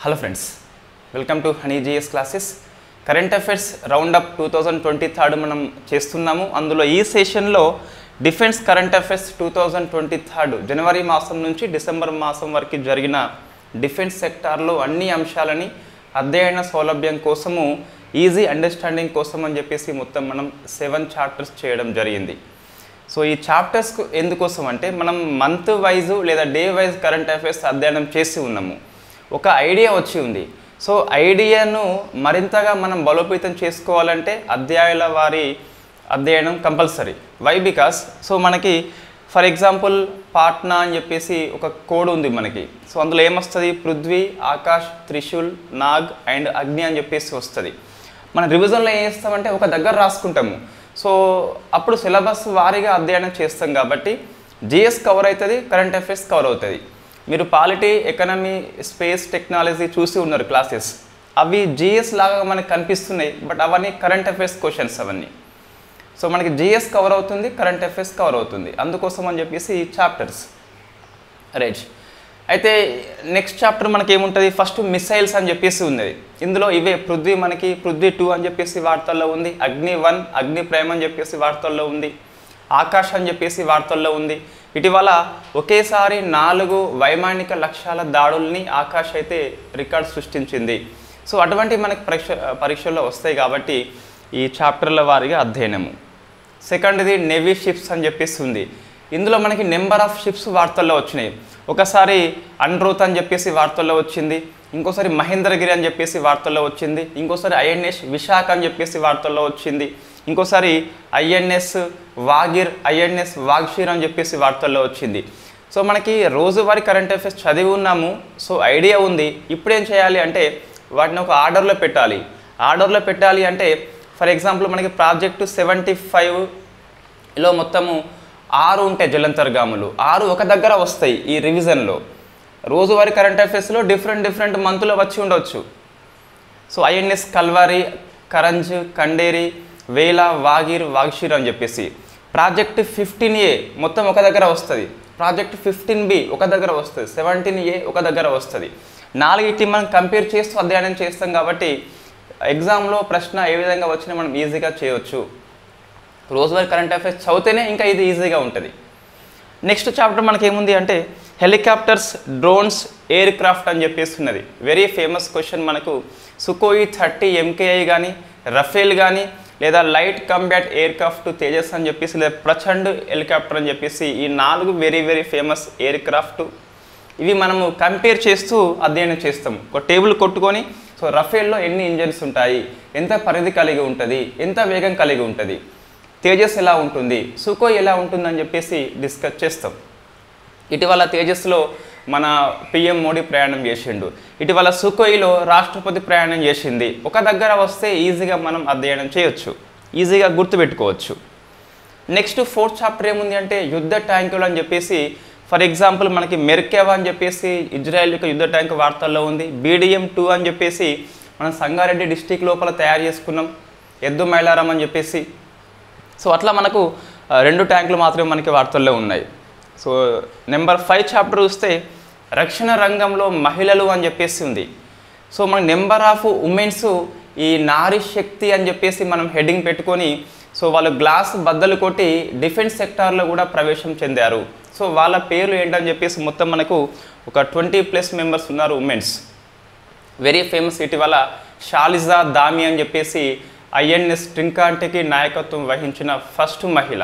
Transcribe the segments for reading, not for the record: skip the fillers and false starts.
Hello friends, welcome to Honey GS classes. Current Affairs Roundup 2023 మనం చేస్తున్నాము. అందులో ఈ సెషన్లో డిఫెన్స్ కరెంట్ అఫైర్స్ 2023 జనవరి మాసం నుంచి డిసెంబర్ మాసం వరకు జరిగిన డిఫెన్స్ సెక్టార్లో అన్ని అంశాలని అధ్యయన సౌలభ్యం కోసము ఈజీ అండర్స్టాండింగ్ కోసం అని చెప్పేసి మొత్తం మనం 7 చాప్టర్స్ చేయడం జరిగింది. సో ఈ చాప్టర్స్ ఎందుకోసం అంటే మనం మంత్ వైజ్ లేదా డే వైజ్ కరెంట్ అఫైర్స్ అధ్యయనం చేసి ఉన్నాము. ఒక ఐడియా వచ్చి ఉంది. సో ఐడియాను మరింతగా మనం బలోపేతం చేసుకోవాలంటే అధ్యాయుల వారి అధ్యయనం కంపల్సరీ. వై? బికాస్ సో మనకి ఫర్ ఎగ్జాంపుల్ పాట్నా అని చెప్పేసి ఒక కోడ్ ఉంది మనకి. సో అందులో ఏమొస్తుంది? పృథ్వీ, ఆకాష్, త్రిశూల్, నాగ్ అండ్ అగ్ని అని చెప్పేసి వస్తుంది. మన రివిజన్లో ఏం చేస్తామంటే ఒక దగ్గర రాసుకుంటాము. సో అప్పుడు సిలబస్ వారీగా అధ్యయనం చేస్తాం కాబట్టి జిఎస్ కవర్ అవుతుంది, కరెంట్ అఫైర్స్ కవర్ అవుతుంది. మీరు పాలిటీ, ఎకనమీ, స్పేస్, టెక్నాలజీ చూసి ఉన్నారు క్లాసెస్. అవి జిఎస్ లాగా మనకు కనిపిస్తున్నాయి, బట్ అవన్నీ కరెంట్ అఫైర్స్ క్వశ్చన్స్ అవన్నీ. సో మనకి జిఎస్ కవర్ అవుతుంది, కరెంట్ అఫైర్స్ కవర్ అవుతుంది. అందుకోసం అని చెప్పేసి చాప్టర్స్ రైట్. అయితే నెక్స్ట్ చాప్టర్ మనకి ఏముంటుంది? ఫస్ట్ మిసైల్స్ అని చెప్పేసి ఉన్నది. ఇందులో ఇవే పృథ్వీ, మనకి పృథ్వీ 2 అని చెప్పేసి వార్తల్లో ఉంది. అగ్ని 1, అగ్ని ప్రైమ్ అని చెప్పేసి వార్తల్లో ఉంది. ఆకాష్ అని చెప్పేసి వార్తల్లో ఉంది. ఇటీవల ఒకేసారి 4 వైమానిక లక్ష్యాల దాడుల్ని ఆకాష్ అయితే రికార్డ్ సృష్టించింది. సో అటువంటి మనకి పరీక్షల్లో వస్తాయి కాబట్టి ఈ చాప్టర్ల వారీగా అధ్యయనము. సెకండ్ది నేవీ షిప్స్ అని చెప్పేసి ఉంది. ఇందులో మనకి నెంబర్ ఆఫ్ షిప్స్ వార్తల్లో వచ్చినాయి. ఒకసారి అన్రోత్ అని చెప్పేసి వార్తల్లో వచ్చింది, ఇంకోసారి మహేంద్రగిరి అని చెప్పేసి వార్తల్లో వచ్చింది, ఇంకోసారి ఐఎన్ఎస్ విశాఖ అని చెప్పేసి వార్తల్లో వచ్చింది, ఇంకోసారి ఐఎన్ఎస్ వాగిర్, ఐఎన్ఎస్ వాగ్షీర్ అని చెప్పేసి వార్తల్లో వచ్చింది. సో మనకి రోజువారీ కరెంట్ అఫైర్స్ చదివి ఉన్నాము. సో ఐడియా ఉంది. ఇప్పుడు ఏం చేయాలి అంటే వాటిని ఒక ఆర్డర్లో పెట్టాలి. ఆర్డర్లో పెట్టాలి అంటే ఫర్ ఎగ్జాంపుల్ మనకి ప్రాజెక్టు 75లో మొత్తము 6 ఉంటాయి జలంతర్గాములు. 6 ఒక దగ్గర వస్తాయి ఈ రివిజన్లో. రోజువారీ కరెంట్ అఫైర్స్లో డిఫరెంట్ మంత్లో వచ్చి ఉండవచ్చు. సో ఐఎన్ఎస్ కల్వారి, కరంజ్, కండేరి, వేలా, వాగిర్, వాగ్షీర్ అని చెప్పేసి. ప్రాజెక్ట్ 15A మొత్తం ఒక దగ్గర వస్తుంది. ప్రాజెక్ట్ 15B ఒక దగ్గర వస్తుంది. 17A ఒక దగ్గర వస్తుంది. 4 మనం కంపేర్ చేస్తూ అధ్యయనం చేస్తాం కాబట్టి ఎగ్జామ్లో ప్రశ్న ఏ విధంగా వచ్చినా మనం ఈజీగా చేయవచ్చు. రోజువారీ కరెంట్ అఫైర్స్ చదివితేనే ఇంకా ఇది ఈజీగా ఉంటుంది. నెక్స్ట్ చాప్టర్ మనకి ఏముంది అంటే హెలికాప్టర్స్, డ్రోన్స్, ఎయిర్ క్రాఫ్ట్ అని చెప్పేసి ఉన్నది. వెరీ ఫేమస్ క్వశ్చన్ మనకు. సుఖోయి 30 MKI కానీ, రఫేల్ కానీ, లేదా light combat air craft Tejas అని చెప్పేసి, లేదా ప్రచండ్ హెలికాప్టర్ అని చెప్పేసి, ఈ 4 వెరీ ఫేమస్ ఎయిర్ క్రాఫ్ట్. ఇవి మనము కంపేర్ చేస్తూ అధ్యయనం చేస్తాము. ఒక టేబుల్ కొట్టుకొని సో రఫేల్లో ఎన్ని ఇంజన్స్ ఉంటాయి, ఎంత పరిధి కలిగి ఉంటుంది, ఎంత వేగం కలిగి ఉంటుంది, తేజస్ ఎలా ఉంటుంది, సుఖోయ్ ఎలా ఉంటుందని చెప్పేసి డిస్కస్ చేస్తాం. ఇటీవల తేజస్లో మన పిఎం మోడీ ప్రయాణం చేసిండు. ఇటీవల సుఖోయిలో రాష్ట్రపతి ప్రయాణం చేసింది. ఒక దగ్గర వస్తే ఈజీగా మనం అధ్యయనం చేయొచ్చు, ఈజీగా గుర్తుపెట్టుకోవచ్చు. నెక్స్ట్ 4th చాప్టర్ ఏముంది అంటే యుద్ధ ట్యాంకులు అని చెప్పేసి. ఫర్ ఎగ్జాంపుల్ మనకి మెర్కెవా అని చెప్పేసి ఇజ్రాయెల్ యొక్క యుద్ధ ట్యాంకు వార్తల్లో ఉంది. BDM 2 అని చెప్పేసి మనం సంగారెడ్డి డిస్టిక్ లోపల తయారు చేసుకున్నాం. ఎద్దు మైలారం అని చెప్పేసి. సో అట్లా మనకు 2 ట్యాంకులు మాత్రమే మనకి వార్తల్లో ఉన్నాయి. సో నెంబర్ 5 చాప్టర్ చూస్తే రక్షణ రంగంలో మహిళలు అని చెప్పేసి ఉంది. సో మన నెంబర్ ఆఫ్ ఉమెన్స్ ఈ నారీ శక్తి అని చెప్పేసి మనం హెడ్డింగ్ పెట్టుకొని సో వాళ్ళు గ్లాస్ బద్దలు కొట్టి డిఫెన్స్ సెక్టార్లో కూడా ప్రవేశం చెందారు. సో వాళ్ళ పేర్లు ఏంటని చెప్పేసి మొత్తం మనకు ఒక 20+ మెంబర్స్ ఉన్నారు ఉమెన్స్. Very famous. ఇటీవల షాలిజా దామి అని చెప్పేసి ఐఎన్ఎస్ ట్రింకాంటేకి నాయకత్వం వహించిన ఫస్ట్ మహిళ.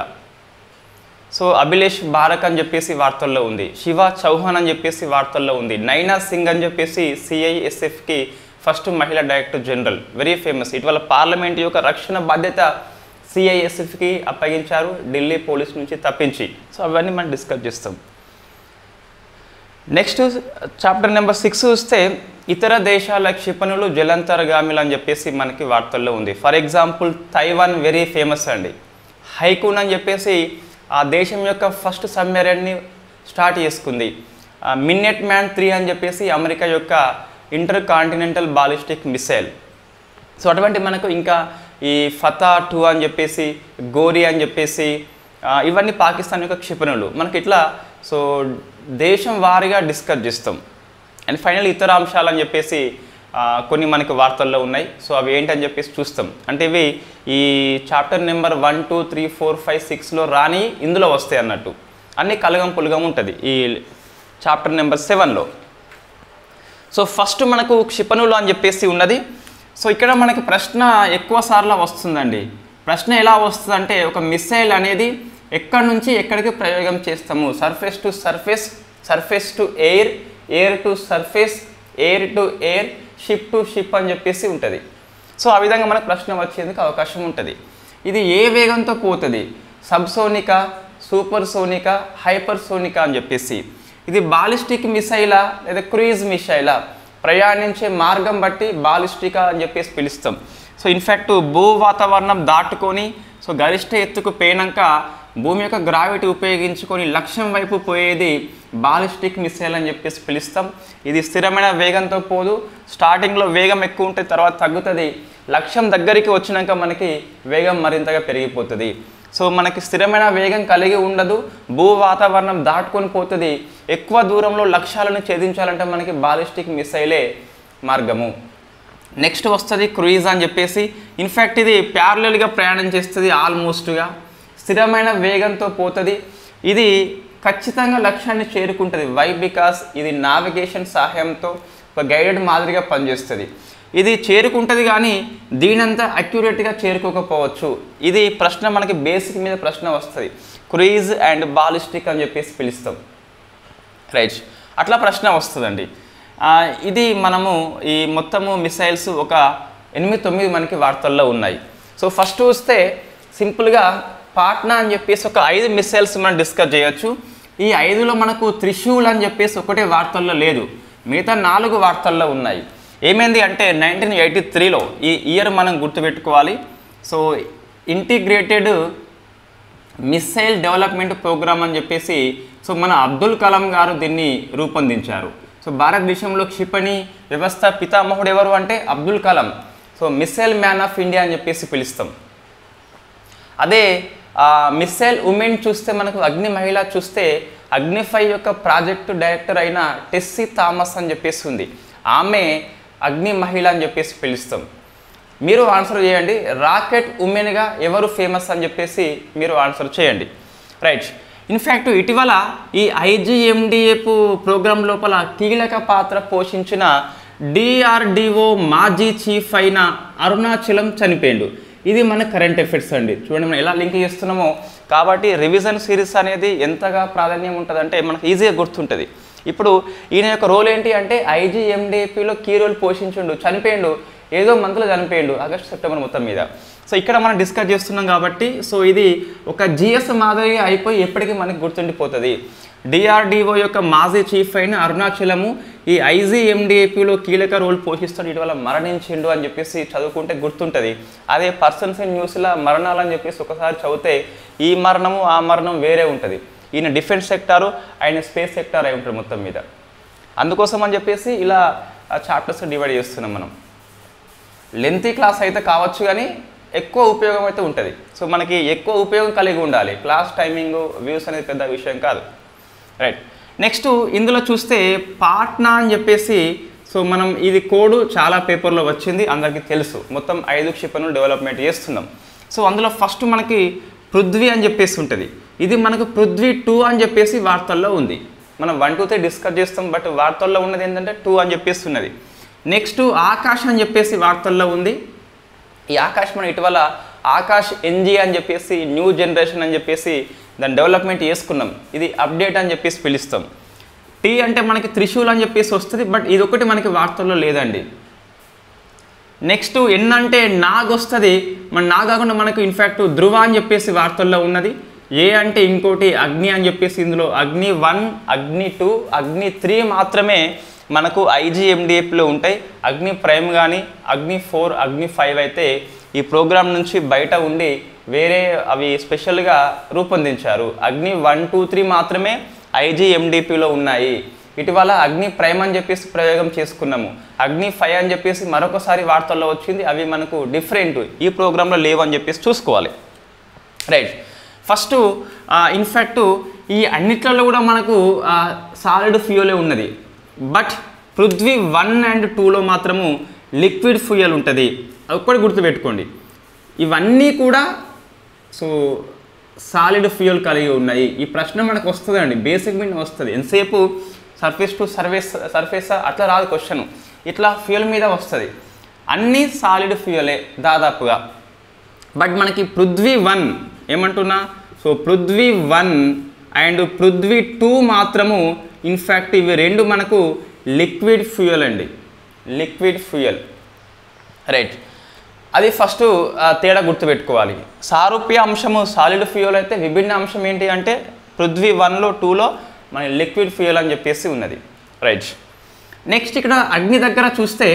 సో అభిలేష్ బారక్ అని చెప్పేసి వార్తల్లో ఉంది. శివ చౌహాన్ అని చెప్పేసి వార్తల్లో ఉంది. నైనా సింగ్ అని చెప్పేసి CISFకి ఫస్ట్ మహిళా డైరెక్టర్ జనరల్. Very famous. ఇటీవల పార్లమెంట్ యొక్క రక్షణ బాధ్యత CISFకి అప్పగించారు, ఢిల్లీ పోలీస్ నుంచి తప్పించి. సో అవన్నీ మనం డిస్కస్ చేస్తాం. నెక్స్ట్ చాప్టర్ నెంబర్ 6 చూస్తే ఇతర దేశాల క్షిపణులు, జలంతర్గామిలు అని చెప్పేసి మనకి వార్తల్లో ఉంది. For example Taiwan very famous అండి. హైకూన్ అని చెప్పేసి ఆ దేశం యొక్క ఫస్ట్ సబ్మెరైన్ని స్టార్ట్ చేసుకుంది. మిన్నెట్ మ్యాన్ 3 అని చెప్పేసి అమెరికా యొక్క inter continental ballistic missile. So అటువంటి మనకు ఇంకా ఈ ఫతా 2 అని చెప్పేసి, గోరి అని చెప్పేసి, ఇవన్నీ పాకిస్తాన్ యొక్క క్షిపణులు. మనకి ఇట్లా సో దేశం వారీగా డిస్కస్ చేస్తాం. అండ్ ఫైనల్ ఇతర అంశాలు అని చెప్పేసి కొన్ని మనకి వార్తల్లో ఉన్నాయి. సో అవి ఏంటని చెప్పేసి చూస్తాం. అంటే ఇవి ఈ చాప్టర్ నెంబర్ 1, 2, 3, 4, 5, 6లో రాని ఇందులో వస్తాయి అన్నట్టు. అన్నీ కలగం పులగం ఉంటుంది ఈ చాప్టర్ నెంబర్ 7లో. సో ఫస్ట్ మనకు క్షిపణులు అని చెప్పేసి ఉన్నది. సో ఇక్కడ మనకి ప్రశ్న ఎక్కువ సార్లు వస్తుందండి. ప్రశ్న ఎలా వస్తుందంటే ఒక మిసైల్ అనేది ఎక్కడి నుంచి ఎక్కడికి ప్రయోగం చేస్తాము, surface to surface, surface to air, air to surface, air to air, ship to ship అని చెప్పేసి ఉంటుంది. సో ఆ విధంగా మనకు ప్రశ్న వచ్చేందుకు అవకాశం ఉంటుంది. ఇది ఏ వేగంతో పోతుంది, సబ్సోనికా, సూపర్ సోనికా, హైపర్ సోనికా అని చెప్పేసి. ఇది బాలిస్టిక్ మిసైలా లేదా క్రూయిజ్ మిసైలా, ప్రయాణించే మార్గం బట్టి బాలిస్టికా అని చెప్పేసి పిలుస్తాం. సో ఇన్ఫ్యాక్ట్ భూ వాతావరణం దాటుకొని సో గరిష్ట ఎత్తుకు పోయినాక భూమి యొక్క గ్రావిటీ ఉపయోగించుకొని లక్ష్యం వైపు పోయేది బాలిస్టిక్ మిసైల్ అని చెప్పేసి పిలుస్తాం. ఇది స్థిరమైన వేగంతో పోదు, స్టార్టింగ్లో వేగం ఎక్కువ ఉంటుంది, తర్వాత తగ్గుతుంది, లక్ష్యం దగ్గరికి వచ్చినాక మనకి వేగం మరింతగా పెరిగిపోతుంది. సో మనకి స్థిరమైన వేగం కలిగి ఉండదు, భూ వాతావరణం దాటుకొని పోతుంది. ఎక్కువ దూరంలో లక్ష్యాలను ఛేదించాలంటే మనకి బాలిస్టిక్ మిసైలే మార్గము. నెక్స్ట్ వస్తుంది క్రూయిజ్ అని చెప్పేసి. ఇన్ఫ్యాక్ట్ ఇది ప్యారలల్గా ప్రయాణం చేస్తుంది, ఆల్మోస్ట్గా స్థిరమైన వేగంతో పోతుంది. ఇది ఖచ్చితంగా లక్ష్యాన్ని చేరుకుంటుంది. వై? బికాస్ ఇది నావిగేషన్ సహాయంతో ఒక గైడెడ్ మాదిరిగా పనిచేస్తుంది. ఇది చేరుకుంటుంది కానీ దీనంతా అక్యురేట్గా చేరుకోకపోవచ్చు. ఇది ప్రశ్న మనకి బేసిక్ మీద ప్రశ్న వస్తుంది. క్రూయిజ్ అండ్ బాలిస్టిక్ అని చెప్పేసి పిలుస్తాం, రైట్? అట్లా ప్రశ్న వస్తుందండి. ఇది మనము ఈ మొత్తము మిసైల్స్ ఒక 8-9 మనకి వార్తల్లో ఉన్నాయి. సో ఫస్ట్ వస్తే సింపుల్గా పాట్నా అని చెప్పేసి ఒక 5 మిసైల్స్ మనం డిస్కస్ చేయొచ్చు. ఈ 5లో మనకు త్రిశూల్ అని చెప్పేసి ఒకటే వార్తల్లో లేదు, మిగతా 4 వార్తల్లో ఉన్నాయి. ఏమైంది అంటే 1983లో ఈ ఇయర్ మనం గుర్తుపెట్టుకోవాలి. So integrated missile development program అని చెప్పేసి సో మన అబ్దుల్ కలాం గారు దీన్ని రూపొందించారు. సో భారతదేశంలో క్షిపణి వ్యవస్థ పితామహుడు ఎవరు అంటే Abdul Kalam. So missile man of India అని చెప్పేసి పిలుస్తాం. అదే మిసైల్ ఉమెన్ చూస్తే మనకు అగ్ని మహిళ చూస్తే అగ్నిఫై యొక్క ప్రాజెక్టు డైరెక్టర్ అయిన టెస్సీ థామస్ అని చెప్పేసి ఉంది. ఆమె అగ్ని మహిళ అని చెప్పేసి పిలుస్తాం. మీరు ఆన్సర్ చేయండి, రాకెట్ ఉమెన్గా ఎవరు ఫేమస్ అని చెప్పేసి మీరు ఆన్సర్ చేయండి, రైట్? ఇన్ఫ్యాక్ట్ ఇటీవల ఈ ఐజీఎండిఎఫ్ ప్రోగ్రాం లోపల కీలక పాత్ర పోషించిన డిఆర్డిఓ మాజీ చీఫ్ అయిన అరుణాచలం చనిపోయిండు. ఇది మన కరెంట్ అఫైర్స్ అండి. చూడండి మనం ఎలా లింక్ చేస్తున్నామో. కాబట్టి రివిజన్ సిరీస్ అనేది ఎంతగా ప్రాధాన్యం ఉంటుందంటే మనకు ఈజీగా గుర్తుంటుంది. ఇప్పుడు ఈయన యొక్క రోల్ ఏంటి అంటే ఐజీఎండిఎఫ్లో కీ రోల్ పోషించుండు, చనిపోయిండు, ఏదో మంత్లో చనిపోయిండు, ఆగస్ట్ సెప్టెంబర్ మొత్తం మీద. సో ఇక్కడ మనం డిస్కస్ చేస్తున్నాం కాబట్టి సో ఇది ఒక జిఎస్ మాదిరిగా అయిపోయి ఎప్పటికీ మనకి గుర్తుండిపోతుంది. డిఆర్డిఓ యొక్క మాజీ చీఫ్ అయిన అరుణాచలము ఈ ఐజీఎండిఎఫ్లో కీలక రోల్ పోషిస్తాడు, ఇటీవల మరణించిండు అని చెప్పేసి చదువుకుంటే గుర్తుంటుంది. అదే పర్సన్స్ అండ్ న్యూస్లో మరణాలు అని చెప్పేసి ఒకసారి చదివితే ఈ మరణము ఆ మరణం వేరే ఉంటుంది. ఈయన డిఫెన్స్ సెక్టారు, ఆయన స్పేస్ సెక్టార్ అయి ఉంటాడు మొత్తం మీద. అందుకోసం అని చెప్పేసి ఇలా చాప్టర్స్ డివైడ్ చేస్తున్నాం మనం. లెంతీ క్లాస్ అయితే కావచ్చు కానీ ఎక్కువ ఉపయోగం అయితే ఉంటుంది. సో మనకి ఎక్కువ ఉపయోగం కలిగి ఉండాలి. క్లాస్ టైమింగ్ వ్యూస్ అనేది పెద్ద విషయం కాదు, రైట్? నెక్స్ట్ ఇందులో చూస్తే పాట్నా అని చెప్పేసి సో మనం ఇది కోడ్ చాలా పేపర్లో వచ్చింది, అందరికీ తెలుసు. మొత్తం 5 క్షిపణులు డెవలప్మెంట్ చేస్తున్నాం. సో అందులో ఫస్ట్ మనకి పృథ్వీ అని చెప్పేసి ఉంటుంది. ఇది మనకు పృథ్వీ 2 అని చెప్పేసి వార్తల్లో ఉంది. మనం 1, 2, 3 డిస్కస్ చేస్తాం, బట్ వార్తల్లో ఉన్నది ఏంటంటే 2 అని చెప్పేసి ఉన్నది. నెక్స్ట్ ఆకాష్ అని చెప్పేసి వార్తల్లో ఉంది. ఈ ఆకాష్ మనం ఇటీవల ఆకాష్ ఎన్జీ అని చెప్పేసి న్యూ జనరేషన్ అని చెప్పేసి దాన్ని డెవలప్మెంట్ చేసుకున్నాం. ఇది అప్డేట్ అని చెప్పేసి పిలుస్తాం. టీ అంటే మనకి త్రిశూల్ అని చెప్పేసి వస్తుంది, బట్ ఇది ఒకటి మనకి వార్తల్లో లేదండి. నెక్స్ట్ ఎన్ అంటే నాగ్ వస్తుంది, మన నా కాకుండా మనకు ఇన్ఫ్యాక్ట్ ధృవ అని చెప్పేసి వార్తల్లో ఉన్నది. ఏ అంటే ఇంకోటి అగ్ని అని చెప్పేసి ఇందులో అగ్ని 1, అగ్ని 2, అగ్ని 3 మాత్రమే మనకు ఐజీఎండిఎఫ్లో ఉంటాయి. అగ్ని ప్రైమ్ కానీ అగ్ని 4, అగ్ని 5 అయితే ఈ ప్రోగ్రాం నుంచి బయట ఉండి వేరే అవి స్పెషల్గా రూపొందించారు. అగ్ని 1, 2, 3 మాత్రమే ఐజీఎండిపిలో ఉన్నాయి. ఇటీవల అగ్ని ప్రైమ్ అని చెప్పేసి ప్రయోగం చేసుకున్నాము. అగ్ని 5 అని చెప్పేసి మరొకసారి వార్తల్లో వచ్చింది, అవి మనకు డిఫరెంట్, ఈ ప్రోగ్రాంలో లేవు అని చెప్పేసి చూసుకోవాలి, రైట్? ఫస్ట్ ఇన్ఫ్యాక్ట్ ఈ అన్నిట్లలో కూడా మనకు సాలిడ్ ఫ్యూయలే ఉన్నది, బట్ పృథ్వీ 1 and 2లో మాత్రము లిక్విడ్ ఫ్యూయల్ ఉంటుంది. ఒక్కటి గుర్తుపెట్టుకోండి, ఇవన్నీ కూడా సో సాలిడ్ ఫ్యూయల్ కలిగి ఉన్నాయి. ఈ ప్రశ్న మనకు వస్తుందండి, బేసిక్ మీద వస్తుంది. ఎంతసేపు సర్ఫేస్ టు సర్ఫేస్ అట్లా రాదు క్వశ్చన్, ఇట్లా ఫ్యూయల్ మీద వస్తుంది. అన్నీ సాలిడ్ ఫ్యూయలే దాదాపుగా. బట్ మనకి పృథ్వీ 1 ఏమంటున్నా, సో పృథ్వీ 1 అండ్ పృథ్వీ 2 మాత్రము ఇన్ఫ్యాక్ట్ ఇవి రెండు మనకు లిక్విడ్ ఫ్యూయల్ అండి, లిక్విడ్ ఫ్యూయల్. రైట్, అది ఫస్ట్ తేడా గుర్తుపెట్టుకోవాలి. సారూప్య అంశము సాలిడ్ ఫ్యూయల్ అయితే విభిన్న అంశం ఏంటి అంటే పృథ్వీ 1లో 2లో మన లిక్విడ్ ఫ్యూయల్ అని చెప్పేసి ఉన్నది. రైట్, నెక్స్ట్ ఇక్కడ అగ్ని దగ్గర చూస్తే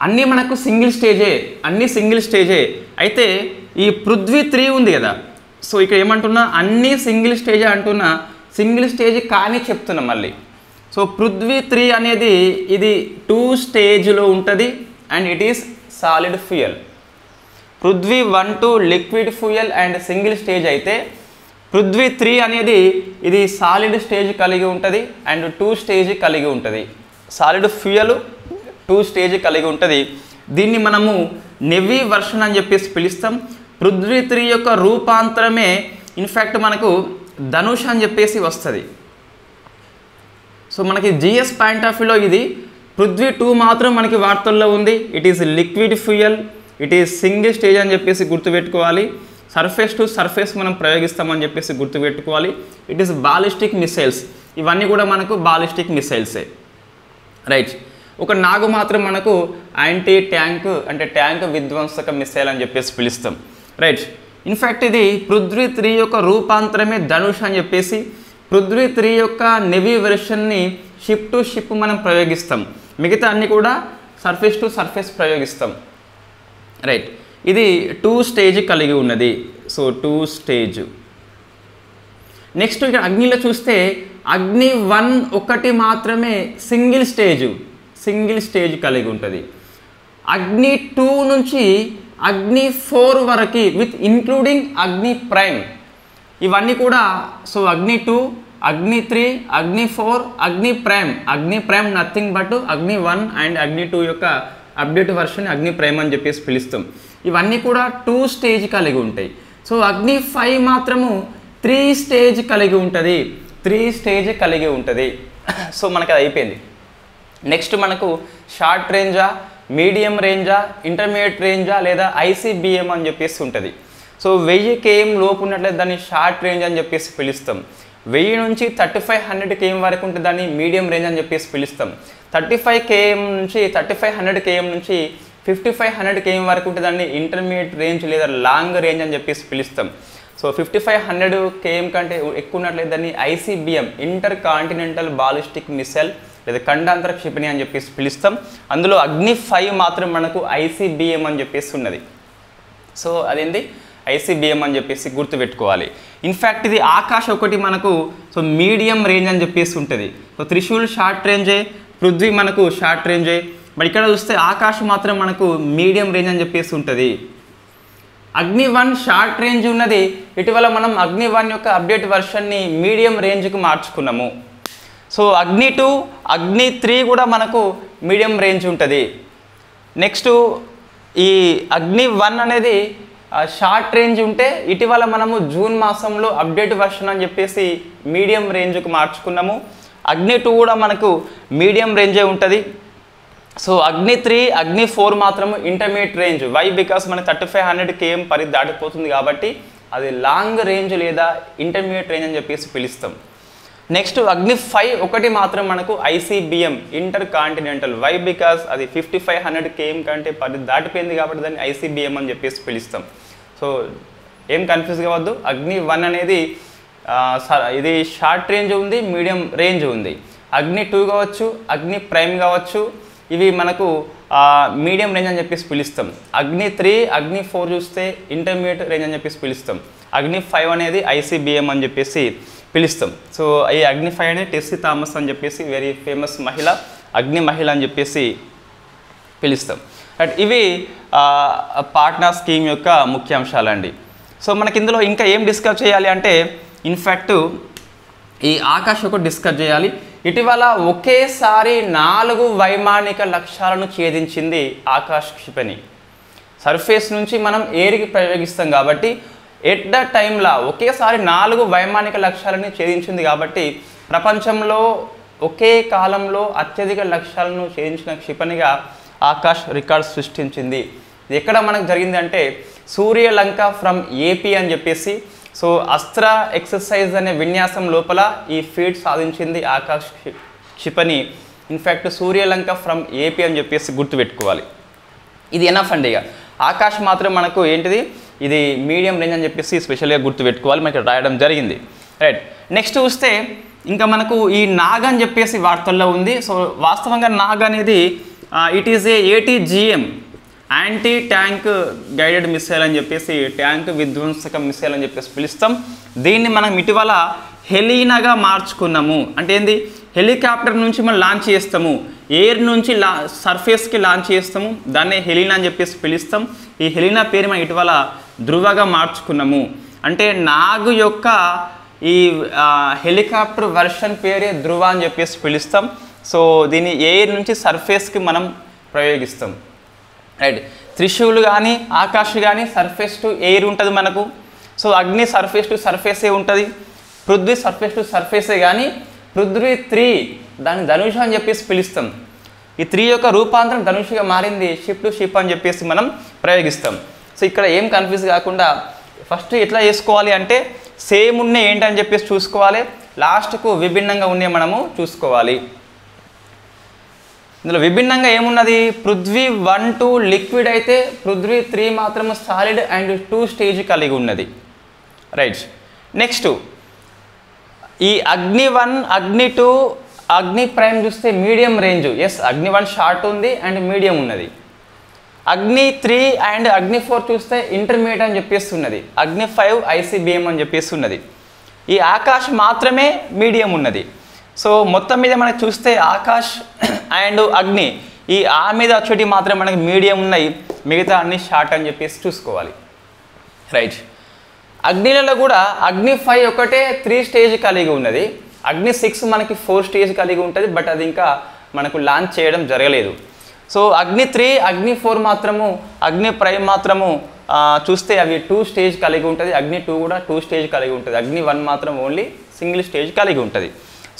అన్నీ మనకు సింగిల్ స్టేజే, అన్నీ సింగిల్ స్టేజే. అయితే ఈ పృథ్వీ 3 ఉంది కదా, సో ఇక్కడ ఏమంటున్నా అన్నీ సింగిల్ స్టేజే అంటున్నా, సింగిల్ స్టేజ్ కానీ చెప్తున్నా మళ్ళీ. సో పృథ్వీ 3 అనేది ఇది 2 స్టేజ్లో ఉంటుంది and it is solid fuel. Prithvi 1, 2 liquid fuel and single stage అయితే పృథ్వీ 3 అనేది ఇది సాలిడ్ స్టేజ్ కలిగి ఉంటుంది అండ్ 2 స్టేజ్ కలిగి ఉంటుంది. సాలిడ్ ఫ్యూయల్ 2 స్టేజ్ కలిగి ఉంటుంది. దీన్ని మనము నెవీ వర్షన్ అని చెప్పేసి పిలుస్తాం. పృథ్వీ 3 యొక్క రూపాంతరమే ఇన్ఫ్యాక్ట్ మనకు ధనుష్ అని చెప్పేసి వస్తుంది. సో మనకి జిఎస్ పాయింట్ ఆఫ్ వ్యూలో ఇది పృథ్వీ 2 మాత్రం మనకి వార్తల్లో ఉంది. It is liquid fuel, it is single stage అని చెప్పేసి గుర్తుపెట్టుకోవాలి. సర్ఫేస్ టు సర్ఫేస్ మనం ప్రయోగిస్తామని చెప్పేసి గుర్తుపెట్టుకోవాలి. ఇట్ ఈస్ బాలిస్టిక్ మిసైల్స్, ఇవన్నీ కూడా మనకు బాలిస్టిక్ మిసైల్సే. రైట్, ఒక నాగు మాత్రం మనకు యాంటీ ట్యాంక్ అంటే ట్యాంక్ విధ్వంసక మిసైల్ అని చెప్పేసి పిలుస్తాం. రైట్, ఇన్ఫ్యాక్ట్ ఇది పృథ్వీ 3 యొక్క రూపాంతరమే ధనుష్ అని చెప్పేసి పృథ్వీ 3 యొక్క నెవీ వెర్షన్ని షిప్ టు షిప్ మనం ప్రయోగిస్తాం, మిగతా అన్నీ కూడా సర్ఫేస్ టు సర్ఫేస్ ప్రయోగిస్తాం. రైట్, ఇది 2 స్టేజ్ కలిగి ఉన్నది. So 2 stage. నెక్స్ట్ ఇక్కడ అగ్నిలో చూస్తే అగ్ని 1 ఒకటి మాత్రమే సింగిల్ స్టేజ్ కలిగి ఉంటుంది. అగ్ని 2 నుంచి అగ్ని 4 వరకు విత్ ఇంక్లూడింగ్ అగ్ని ప్రైమ్, ఇవన్నీ కూడా సో అగ్ని 2, అగ్ని 3, అగ్ని 4, అగ్ని ప్రైమ్ నథింగ్ బట్ అగ్ని 1 అండ్ అగ్ని 2 యొక్క అప్డేట్ వర్షన్ అగ్ని ప్రైమ్ అని చెప్పేసి పిలుస్తాం. ఇవన్నీ కూడా 2 స్టేజ్ కలిగి ఉంటాయి. సో అగ్ని 5 మాత్రము 3 స్టేజ్ కలిగి ఉంటుంది, 3 స్టేజ్ కలిగి ఉంటుంది. సో మనకు అది అయిపోయింది. నెక్స్ట్ మనకు షార్ట్ రేంజా, మీడియం రేంజా, ఇంటర్మీడియట్ రేంజా లేదా ఐసీబీఎం అని చెప్పేసి ఉంటుంది. సో 1000 km లోపు ఉన్నట్లయితే దాన్ని షార్ట్ రేంజ్ అని చెప్పేసి పిలుస్తాం. 1000 నుంచి 3500 km వరకు ఉంటే దాన్ని మీడియం రేంజ్ అని చెప్పేసి పిలుస్తాం. 3500 km నుంచి 5500 km వరకు ఉంటే దాన్ని ఇంటర్మీడియట్ రేంజ్ లేదా లాంగ్ రేంజ్ అని చెప్పేసి పిలుస్తాం. సో 5500 km కంటే ఎక్కువ ఉన్నట్లయితే దాన్ని ICBM inter continental ballistic missile లేదా ఖండాంతర క్షిపణి అని చెప్పేసి పిలుస్తాం. అందులో అగ్ని 5 మాత్రం మనకు ఐసీబీఎం అని చెప్పేసి ఉన్నది. సో అదేంది ఐసీబీఎం అని చెప్పేసి గుర్తుపెట్టుకోవాలి. ఇన్ఫ్యాక్ట్ ఇది ఆకాశ్ ఒకటి మనకు సో మీడియం రేంజ్ అని చెప్పేసి ఉంటుంది. సో త్రిశూల్ షార్ట్ రేంజే, పృథ్వీ మనకు షార్ట్ రేంజే. బట్ ఇక్కడ చూస్తే ఆకాశ్ మాత్రం మనకు మీడియం రేంజ్ అని చెప్పేసి ఉంటుంది. అగ్ని 1 షార్ట్ రేంజ్ ఉన్నది. ఇటీవల మనం అగ్ని 1 యొక్క అప్డేట్ వర్షన్ని మీడియం రేంజ్కి మార్చుకున్నాము. సో అగ్ని 2, అగ్ని 3 కూడా మనకు మీడియం రేంజ్ ఉంటుంది. నెక్స్ట్ ఈ అగ్ని 1 అనేది షార్ట్ రేంజ్ ఉంటే ఇటీవల మనము జూన్ మాసంలో అప్డేట్ వర్షన్ అని చెప్పేసి మీడియం రేంజ్కి మార్చుకున్నాము. అగ్ని 2 కూడా మనకు మీడియం రేంజే ఉంటుంది. సో అగ్ని 3, అగ్ని 4 మాత్రము ఇంటర్మీడియట్ రేంజ్. వై? బికాస్ మన 3500 km పరిధి దాటిపోతుంది కాబట్టి అది లాంగ్ రేంజ్ లేదా ఇంటర్మీడియట్ రేంజ్ అని చెప్పేసి పిలుస్తాం. నెక్స్ట్ అగ్ని 5 ఒకటి మాత్రం మనకు ICBM inter continental. Why? Because అది 5500 km కంటే పరిధి దాటిపోయింది కాబట్టి దాన్ని ఐసీబీఎం అని చెప్పేసి పిలుస్తాం. సో ఏం కన్ఫ్యూజ్ కావద్దు. అగ్ని 1 అనేది ఇది షార్ట్ రేంజ్ ఉంది, మీడియం రేంజ్ ఉంది. అగ్ని 2 కావచ్చు, అగ్ని ప్రైమ్ కావచ్చు, ఇవి మనకు మీడియం రేంజ్ అని చెప్పేసి పిలుస్తాం. అగ్ని 3, అగ్ని 4 చూస్తే ఇంటర్మీడియట్ రేంజ్ అని చెప్పేసి పిలుస్తాం. అగ్ని 5 అనేది ఐసీబీఎం అని చెప్పేసి పిలుస్తాం. సో ఈ అగ్ని 5 అనేది టెస్సీ థామస్ అని చెప్పేసి వెరీ ఫేమస్ మహిళ, అగ్ని మహిళ అని చెప్పేసి పిలుస్తాం. బట్ ఇవి పాట్నా స్కీమ్ యొక్క ముఖ్యాంశాలండి. సో మనకి ఇందులో ఇంకా ఏం డిస్కస్ చేయాలి అంటే ఇన్ఫ్యాక్ట్ ఈ ఆకాష్ ఒకటి డిస్కస్ చేయాలి. ఇటీవల ఒకేసారి 4 వైమానిక లక్ష్యాలను ఛేదించింది ఆకాష్ క్షిపణి. సర్ఫేస్ నుంచి మనం ఎయిర్కి ప్రయోగిస్తాం కాబట్టి ఎట్ ద టైంలో ఒకేసారి 4 వైమానిక లక్ష్యాలను ఛేదించింది కాబట్టి ప్రపంచంలో ఒకే కాలంలో అత్యధిక లక్ష్యాలను ఛేదించిన క్షిపణిగా ఆకాష్ రికార్డ్ సృష్టించింది. ఇది ఎక్కడ మనకు జరిగింది అంటే సూర్యలంక ఫ్రమ్ ఏపీ అని చెప్పేసి సో అస్త్ర ఎక్సర్సైజ్ అనే విన్యాసం లోపల ఈ ఫీట్ సాధించింది ఆకాష్ క్షిపణి. ఇన్ఫ్యాక్ట్ సూర్యలంక ఫ్రమ్ ఏపీ అని చెప్పేసి గుర్తుపెట్టుకోవాలి. ఇది ఎనఫ్ అండి. ఇక ఆకాష్ మాత్రం మనకు ఏంటిది, ఇది మీడియం రేంజ్ అని చెప్పేసి స్పెషల్గా గుర్తుపెట్టుకోవాలి, మనకి రాయడం జరిగింది. రైట్, నెక్స్ట్ చూస్తే ఇంకా మనకు ఈ నాగ్ అని చెప్పేసి వార్తల్లో ఉంది. సో వాస్తవంగా నాగ్ అనేది it is a ATGM anti tank guided missile అని చెప్పేసి, ట్యాంక్ విధ్వంసక మిసైల్ అని చెప్పేసి పిలుస్తాం. దీన్ని మనం ఇటీవల హెలీనాగా మార్చుకున్నాము. అంటే ఏంది, హెలికాప్టర్ నుంచి మనం లాంచ్ చేస్తాము, ఎయిర్ నుంచి సర్ఫేస్కి లాంచ్ చేస్తాము, దాన్నే హెలీనా అని చెప్పేసి పిలుస్తాం. ఈ హెలీనా పేరు మనం ఇటీవల ధృవగా మార్చుకున్నాము. అంటే నాగ్ యొక్క ఈ హెలికాప్టర్ వర్షన్ పేరే ధృవ అని చెప్పేసి పిలుస్తాం. సో దీన్ని ఎయిర్ నుంచి సర్ఫేస్కి మనం ప్రయోగిస్తాం. రైట్, త్రిశూల్ కానీ ఆకాష్ కానీ సర్ఫేస్ టు ఎయిర్ ఉంటుంది మనకు. సో అగ్ని సర్ఫేస్ టు సర్ఫేసే ఉంటుంది, పృథ్వీ సర్ఫేస్ టు సర్ఫేసే. కానీ పృథ్వీ 3 దాన్ని ధనుష్ అని చెప్పేసి పిలుస్తాం. ఈ 3 యొక్క రూపాంతరం ధనుష్గా మారింది, షిప్ టు షిప్ అని చెప్పేసి మనం ప్రయోగిస్తాం. సో ఇక్కడ ఏం కన్ఫ్యూజ్ కాకుండా ఫస్ట్ ఎట్లా చేసుకోవాలి అంటే సేమ్ ఉన్నాయి ఏంటని చెప్పేసి చూసుకోవాలి, లాస్ట్కు విభిన్నంగా ఉన్నాయి మనము చూసుకోవాలి. ఇందులో విభిన్నంగా ఏమున్నది, పృథ్వీ 1, 2 లిక్విడ్ అయితే పృథ్వీ 3 మాత్రం సాలిడ్ అండ్ 2 స్టేజ్ కలిగి ఉన్నది. రైట్, నెక్స్ట్ ఈ అగ్ని 1, అగ్ని 2, అగ్ని ప్రైమ్ చూస్తే మీడియం రేంజ్. ఎస్, అగ్ని 1 షార్ట్ ఉంది అండ్ మీడియం ఉన్నది. అగ్ని 3 అండ్ అగ్ని 4 చూస్తే ఇంటర్మీడియట్ అని చెప్పేసి ఉన్నది. అగ్ని 5 ICBM అని చెప్పేసి ఉన్నది. ఈ ఆకాష్ మాత్రమే మీడియం ఉన్నది. సో మొత్తం మీద మనకు చూస్తే ఆకాష్ అండ్ అగ్ని ఈ మీద వచ్చేటి మాత్రం మనకి మీడియం ఉన్నాయి, మిగతా అన్ని షార్ట్ అని చెప్పేసి చూసుకోవాలి. రైట్, అగ్నిలలో కూడా అగ్ని 5 ఒకటే 3 స్టేజ్ కలిగి ఉన్నది, అగ్ని 6 మనకి 4 స్టేజ్ కలిగి ఉంటుంది. బట్ అది ఇంకా మనకు లాంచ్ చేయడం జరగలేదు. సో అగ్ని 3, అగ్ని 4 మాత్రము, అగ్ని ప్రైమ్ మాత్రము చూస్తే అవి 2 స్టేజ్ కలిగి ఉంటుంది. అగ్ని 2 కూడా 2 స్టేజ్ కలిగి ఉంటుంది. అగ్ని 1 మాత్రం ఓన్లీ సింగిల్ స్టేజ్ కలిగి ఉంటుంది.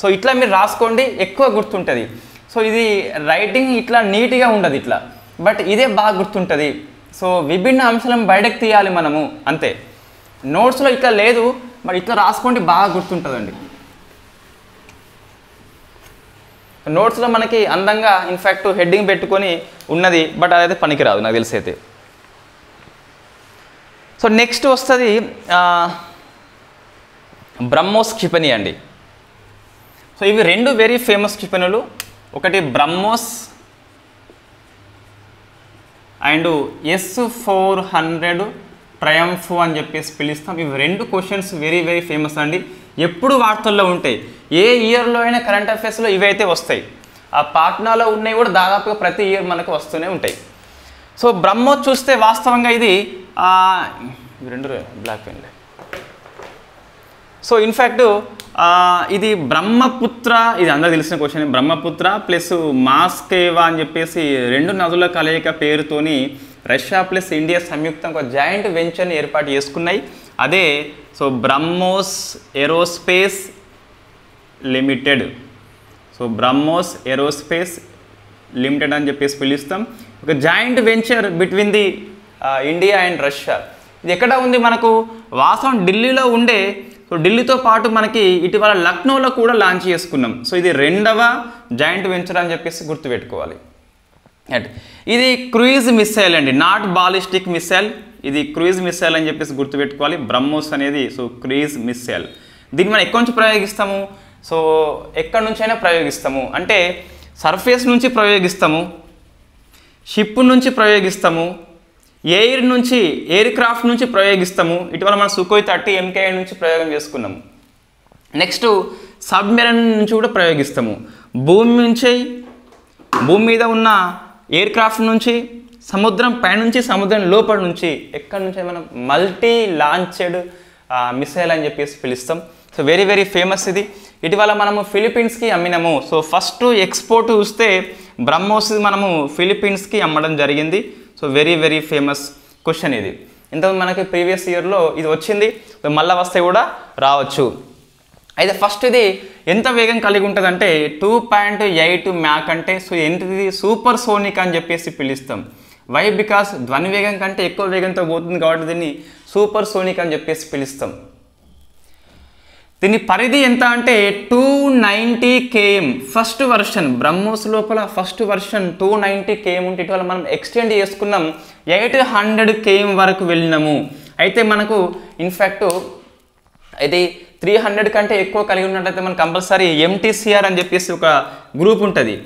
సో ఇట్లా మీరు రాసుకోండి, ఎక్కువ గుర్తుంటుంది. సో ఇది రైటింగ్ ఇట్లా నీట్గా ఉండదు ఇట్లా, బట్ ఇదే బాగా గుర్తుంటుంది. సో విభిన్న అంశాలను బయటకు తీయాలి మనము, అంతే. నోట్స్లో ఇట్లా లేదు, బట్ ఇట్లా రాసుకోండి, బాగా గుర్తుంటుందండి. నోట్స్లో మనకి అందంగా ఇన్ఫ్యాక్ట్ హెడ్డింగ్ పెట్టుకొని ఉన్నది, బట్ అదైతే పనికిరాదు నాకు తెలిసి అయితే. సో నెక్స్ట్ వస్తుంది బ్రహ్మోస్ క్షిపణి అండి. సో ఇవి 2 వెరీ ఫేమస్ క్షిపణులు, ఒకటి బ్రహ్మోస్ అండ్ S-400 ట్రయంఫ్ అని చెప్పేసి పిలుస్తాం. ఇవి 2 క్వశ్చన్స్ వెరీ వెరీ ఫేమస్ అండి, ఎప్పుడు వార్తల్లో ఉంటాయి. ఏ ఇయర్లో అయినా కరెంట్ అఫైర్స్లో ఇవైతే వస్తాయి. ఆ పాట్నాలో ఉన్నాయి కూడా దాదాపుగా ప్రతి ఇయర్ మనకు వస్తూనే ఉంటాయి. సో బ్రహ్మోస్ చూస్తే వాస్తవంగా ఇది 2 బ్లాక్ పెన్లే. సో ఇన్ఫ్యాక్ట్ ఇది బ్రహ్మపుత్ర, ఇది అందరికి తెలిసిన క్వశ్చన్. బ్రహ్మపుత్ర ప్లస్ మాస్కేవా అని చెప్పేసి 2 నదుల కలయిక పేరుతోని రష్యా ప్లస్ ఇండియా సంయుక్తంగా ఒక జాయింట్ వెంచర్ని ఏర్పాటు చేసుకున్నాయి. అదే so BrahMos aerospace limited. So BrahMos aerospace limited అని చెప్పేసి పిలుస్తాం. ఒక joint venture between the India and Russia. ఇది ఎక్కడ ఉంది మనకు, వాస్తవం ఢిల్లీలో ఉండే. సో ఢిల్లీతో పాటు మనకి ఇటీవల లక్నోలో కూడా లాంచ్ చేసుకున్నాం. సో ఇది 2వ జాయింట్ వెంచర్ అని చెప్పేసి గుర్తుపెట్టుకోవాలి. ఇది క్రూయిజ్ మిసైల్ అండి, నాట్ బాలిస్టిక్ మిసైల్. ఇది క్రూయిజ్ మిసైల్ అని చెప్పేసి గుర్తుపెట్టుకోవాలి. బ్రహ్మోస్ అనేది సో క్రూయిజ్ మిసైల్. దీన్ని మనం ఎక్కడి నుంచి ప్రయోగిస్తాము, సో ఎక్కడి నుంచైనా ప్రయోగిస్తాము. అంటే సర్ఫేస్ నుంచి ప్రయోగిస్తాము, షిప్ నుంచి ప్రయోగిస్తాము, ఎయిర్ నుంచి ఎయిర్ క్రాఫ్ట్ నుంచి ప్రయోగిస్తాము. ఇటీవల మనం సుఖోయ్ 30 MKI నుంచి ప్రయోగం చేసుకున్నాము. నెక్స్ట్ సబ్మెరైన్ నుంచి కూడా ప్రయోగిస్తాము. భూమి నుంచి, భూమి మీద ఉన్న ఎయిర్ క్రాఫ్ట్ నుంచి, సముద్రం పైనుంచి, సముద్రం లోపల నుంచి, ఎక్కడి నుంచి మనం మల్టీ లాంచెడ్ మిసైల్ అని చెప్పేసి పిలుస్తాం. సో వెరీ వెరీ ఫేమస్ ఇది. ఇటీవల మనము ఫిలిప్పీన్స్కి అమ్మినాము. సో ఫస్ట్ ఎక్స్పోర్ట్ చూస్తే బ్రహ్మోస్ మనము ఫిలిప్పీన్స్కి అమ్మడం జరిగింది. So very very famous question ఇది. ఇంతకు మనకి ప్రీవియస్ ఇయర్లో ఇది వచ్చింది, మళ్ళీ వస్తే కూడా రావచ్చు. అయితే ఫస్ట్ ఇది ఎంత వేగం కలిగి ఉంటుంది అంటే 2.8 మ్యాక్ అంటే సో ఏంటిది సూపర్ సోనిక్ అని చెప్పేసి పిలుస్తాం. వై బికాస్ ధ్వని వేగం కంటే ఎక్కువ వేగంతో పోతుంది కాబట్టి దీన్ని సూపర్ సోనిక్ అని చెప్పేసి పిలుస్తాం. దీని పరిధి ఎంత అంటే 290 km. ఫస్ట్ వర్షన్ బ్రహ్మోస్ లోపల ఫస్ట్ వర్షన్ 290 km ఉంటే ఇటీవల మనం ఎక్స్టెండ్ చేసుకున్నాం 800 km వరకు వెళ్ళినాము. అయితే మనకు ఇన్ఫ్యాక్ట్ ఇది 300 కంటే ఎక్కువ కలిగి ఉన్నట్లయితే మనకు కంపల్సరీ MTCR అని చెప్పేసి ఒక గ్రూప్ ఉంటుంది.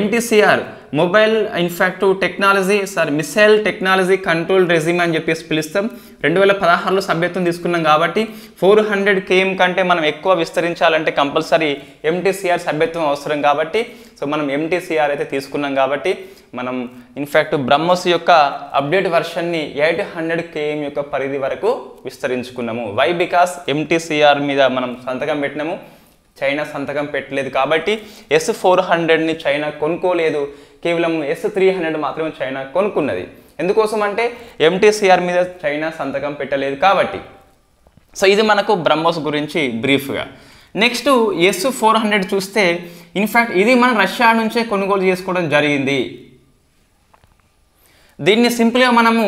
MTCR mobile in fact technology missile technology control regime అని చెప్పేసి పిలుస్తాం. 2016లో సభ్యత్వం తీసుకున్నాం కాబట్టి 400 km కంటే మనం ఎక్కువ విస్తరించాలంటే కంపల్సరీ MTCR సభ్యత్వం అవసరం కాబట్టి సో మనం MTCR అయితే తీసుకున్నాం కాబట్టి మనం ఇన్ఫ్యాక్ట్ బ్రహ్మోస్ యొక్క అప్డేట్ వర్షన్ని 800 km యొక్క పరిధి వరకు విస్తరించుకున్నాము. వై బికాస్ MTCR మీద మనం సంతకం పెట్టినాము, చైనా సంతకం పెట్టలేదు కాబట్టి S400ని చైనా కొనుక్కోలేదు, కేవలం S300 మాత్రమే చైనా కొనుక్కున్నది. ఎందుకోసం అంటే MTCR మీద చైనా సంతకం పెట్టలేదు కాబట్టి. సో ఇది మనకు బ్రహ్మోస్ గురించి బ్రీఫ్గా. నెక్స్ట్ S400 చూస్తే ఇన్ఫ్యాక్ట్ ఇది మనం రష్యా నుంచే కొనుగోలు చేసుకోవడం జరిగింది. దీన్ని సింపుల్గా మనము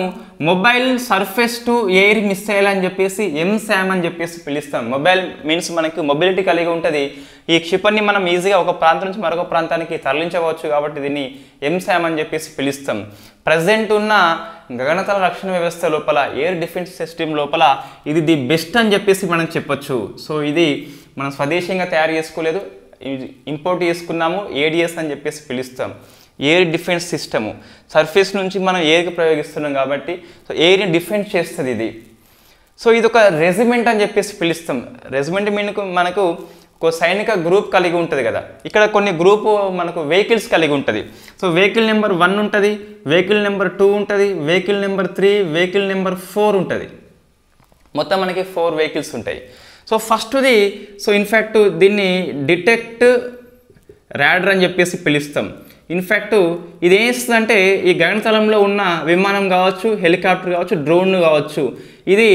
mobile surface to air missile అని చెప్పేసి MSAM అని చెప్పేసి పిలుస్తాం. మొబైల్ మీన్స్ మనకు మొబిలిటీ కలిగి ఉంటుంది. ఈ క్షిపణిని మనం ఈజీగా ఒక ప్రాంతం నుంచి మరొక ప్రాంతానికి తరలించవచ్చు కాబట్టి దీన్ని MSAM అని చెప్పేసి పిలుస్తాం. ప్రజెంట్ ఉన్న గగనతల రక్షణ వ్యవస్థ లోపల ఎయిర్ డిఫెన్స్ సిస్టమ్ లోపల ఇది ది బెస్ట్ అని చెప్పేసి మనం చెప్పొచ్చు. సో ఇది మనం స్వదేశీయంగా తయారు చేసుకోలేదు, ఇంపోర్ట్ చేసుకున్నాము, ADS అని చెప్పేసి పిలుస్తాం. ఎయిర్ డిఫెన్స్ సిస్టము సర్ఫేస్ నుంచి మనం ఎయిర్కి ప్రయోగిస్తున్నాం కాబట్టి సో ఎయిర్ని డిఫెన్స్ చేస్తుంది ఇది. సో ఇది ఒక రెజిమెంట్ అని చెప్పేసి పిలుస్తాం. రెజిమెంట్ మనకు ఒక సైనిక గ్రూప్ కలిగి ఉంటుంది కదా, ఇక్కడ కొన్ని గ్రూపు మనకు వెహికల్స్ కలిగి ఉంటుంది. సో వెహికల్ నెంబర్ 1 ఉంటుంది, వెహికల్ నెంబర్ 2 ఉంటుంది, వెహికల్ నెంబర్ 3, వెహికల్ నెంబర్ 4 ఉంటుంది. మొత్తం మనకి 4 వెహికల్స్ ఉంటాయి. సో ఫస్ట్ది సో ఇన్ఫ్యాక్ట్ దీన్ని డిటెక్ట్ రాడర్ అని చెప్పేసి పిలుస్తాం. ఇన్ఫ్యాక్ట్ ఇది ఏం చేస్తుందంటే ఈ గగనతలంలో ఉన్న విమానం కావచ్చు, హెలికాప్టర్ కావచ్చు, డ్రోన్ కావచ్చు, ఇది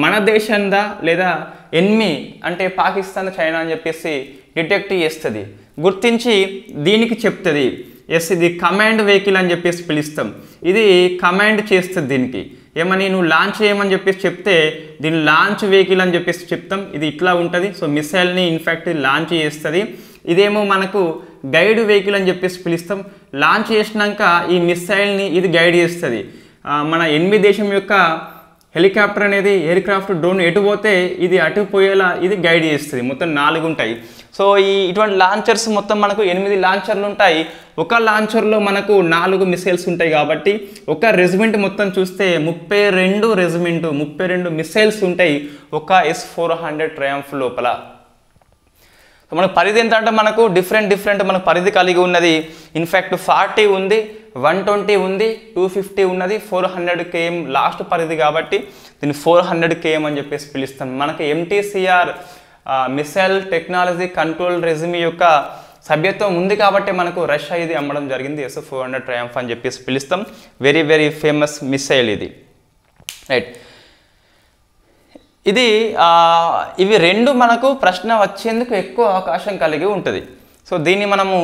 మన దేశందా లేదా ఎన్మీ అంటే పాకిస్తాన్, చైనా అని చెప్పేసి డిటెక్ట్ చేస్తుంది, గుర్తించి దీనికి చెప్తుంది. ఇది కమాండ్ వెహికల్ అని చెప్పేసి పిలుస్తాం. ఇది కమాండ్ చేస్తుంది దీనికి ఏమని, నువ్వు లాంచ్ చేయమని చెప్పేసి చెప్తే దీన్ని లాంచ్ వెహికల్ అని చెప్పేసి చెప్తాం. ఇది ఇట్లా ఉంటుంది. సో మిసైల్ని ఇన్ఫ్యాక్ట్ లాంచ్ చేస్తుంది. ఇదేమో మనకు గైడ్ వెహికల్ అని చెప్పేసి పిలుస్తాం. లాంచ్ చేసినాక ఈ మిసైల్ని ఇది గైడ్ చేస్తుంది. మన ఎనిమి దేశం యొక్క హెలికాప్టర్ అనేది ఎయిర్క్రాఫ్ట్ డ్రోన్ ఎటు పోతే ఇది అటు పోయేలా ఇది గైడ్ చేస్తుంది. మొత్తం 4 ఉంటాయి. సో ఇటువంటి లాంచర్స్ మొత్తం మనకు 8 లాంచర్లు ఉంటాయి. ఒక లాంచర్లో మనకు 4 మిసైల్స్ ఉంటాయి కాబట్టి ఒక రెజిమెంట్ మొత్తం చూస్తే 32 మిసైల్స్ ఉంటాయి ఒక S400 ట్రయంఫ్ లోపల. సో మనకు పరిధి ఎంత అంటే మనకు డిఫరెంట్ మనకు పరిధి కలిగి ఉన్నది. ఇన్ఫ్యాక్ట్ 40 ఉంది, 120 ఉంది, 250 ఉన్నది, 400 km లాస్ట్ పరిధి కాబట్టి దీన్ని 400 km అని చెప్పేసి పిలుస్తాం. మనకి MTCR missile technology control regime యొక్క సభ్యత్వం ఉంది కాబట్టి మనకు రష్యా ఇది అమ్మడం జరిగింది. S400 ట్రయంఫ్ అని చెప్పేసి పిలుస్తాం. వెరీ వెరీ ఫేమస్ మిసైల్ ఇది, రైట్. ఇది ఇవి 2 మనకు ప్రశ్న వచ్చేందుకు ఎక్కువ అవకాశం కలిగి ఉంటుంది. సో దీన్ని మనము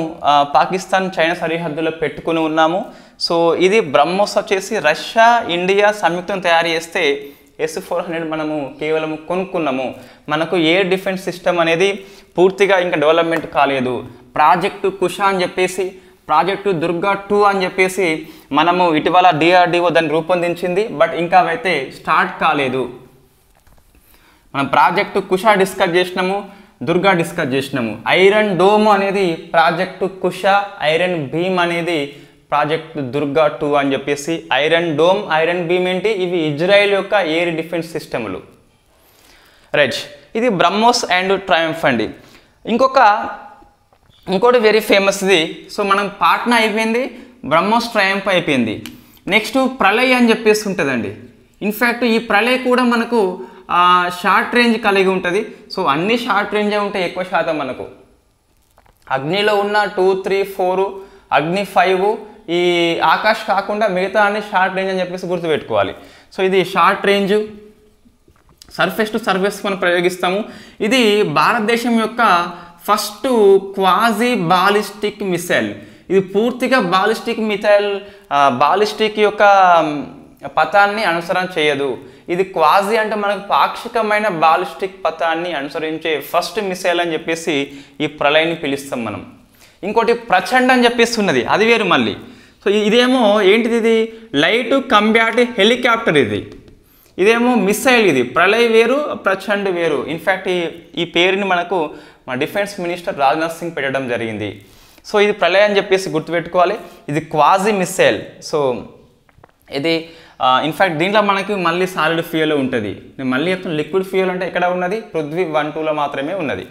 పాకిస్తాన్, చైనా సరిహద్దులో పెట్టుకుని ఉన్నాము. సో ఇది బ్రహ్మోస్ వచ్చేసి రష్యా, ఇండియా సంయుక్తం తయారు చేస్తే S400 మనము కేవలం కొనుక్కున్నాము. మనకు ఎయిర్ డిఫెన్స్ సిస్టమ్ అనేది పూర్తిగా ఇంకా డెవలప్మెంట్ కాలేదు. ప్రాజెక్టు కుష అని చెప్పేసి, ప్రాజెక్టు దుర్గా 2 అని చెప్పేసి మనము ఇటీవల DRDO దాన్ని రూపొందించింది. బట్ ఇంకా అవైతే స్టార్ట్ కాలేదు. మనం ప్రాజెక్టు కుష డిస్కస్ చేసినాము, దుర్గా డిస్కస్ చేసినాము. ఐరన్ డోమ్ అనేది ప్రాజెక్టు కుష, ఐరన్ బీమ్ అనేది ప్రాజెక్ట్ దుర్గా 2 అని చెప్పేసి. ఐరన్ డోమ్, ఐరన్ బీమ్ ఏంటి, ఇవి ఇజ్రాయెల్ యొక్క ఎయిర్ డిఫెన్స్ సిస్టములు, రైట్. ఇది బ్రహ్మోస్ అండ్ ట్రయంఫ్ అండి. ఇంకోటి వెరీ ఫేమస్ది. సో మనం పాట్నా అయిపోయింది, బ్రహ్మోస్ ట్రయంఫ్ అయిపోయింది. నెక్స్ట్ ప్రళయ్ అని చెప్పేసి ఉంటుందండి. ఇన్ఫ్యాక్ట్ ఈ ప్రళయ్ కూడా మనకు షార్ట్ రేంజ్ కలిగి ఉంటుంది. సో అన్ని షార్ట్ రేంజే ఉంటాయి ఎక్కువ శాతం మనకు. అగ్నిలో ఉన్న 2, 3, 4, అగ్ని 5, ఈ ఆకాష్ కాకుండా మిగతా అన్ని షార్ట్ రేంజ్ అని చెప్పేసి గుర్తుపెట్టుకోవాలి. సో ఇది short range surface to surface మనం ప్రయోగిస్తాము. ఇది భారతదేశం యొక్క ఫస్ట్ క్వాజీ బాలిస్టిక్ మిసైల్. ఇది పూర్తిగా బాలిస్టిక్ యొక్క పథాన్ని అనుసరణ చేయదు. ఇది క్వాజీ అంటే మనకు పాక్షికమైన బాలిస్టిక్ పథాన్ని అనుసరించే ఫస్ట్ మిసైల్ అని చెప్పేసి ఈ ప్రళయని పిలుస్తాం మనం. ఇంకోటి ప్రచండ్ అని చెప్పేసి ఉన్నది, అది వేరు మళ్ళీ. సో ఇదేమో ఏంటిది, ఇది లైట్ కంబ్యాట్ హెలికాప్టర్. ఇదేమో మిసైల్. ఇది ప్రళయ్ వేరు, ప్రచండ్ వేరు. ఇన్ఫ్యాక్ట్ ఈ పేరుని మనకు మా డిఫెన్స్ మినిస్టర్ రాజ్నాథ్ సింగ్ పెట్టడం జరిగింది. సో ఇది ప్రళయ్ అని చెప్పేసి గుర్తుపెట్టుకోవాలి. ఇది క్వాజీ మిసైల్. సో ఇది ఇన్ఫ్యాక్ట్ దీంట్లో మనకి మళ్ళీ సాలిడ్ ఫ్యూయల్ ఉంటుంది. నేను మళ్ళీ చెప్తాను, లిక్విడ్ ఫ్యూయల్ అంటే ఎక్కడ ఉన్నది, పృథ్వీ 1, 2లో మాత్రమే ఉన్నది.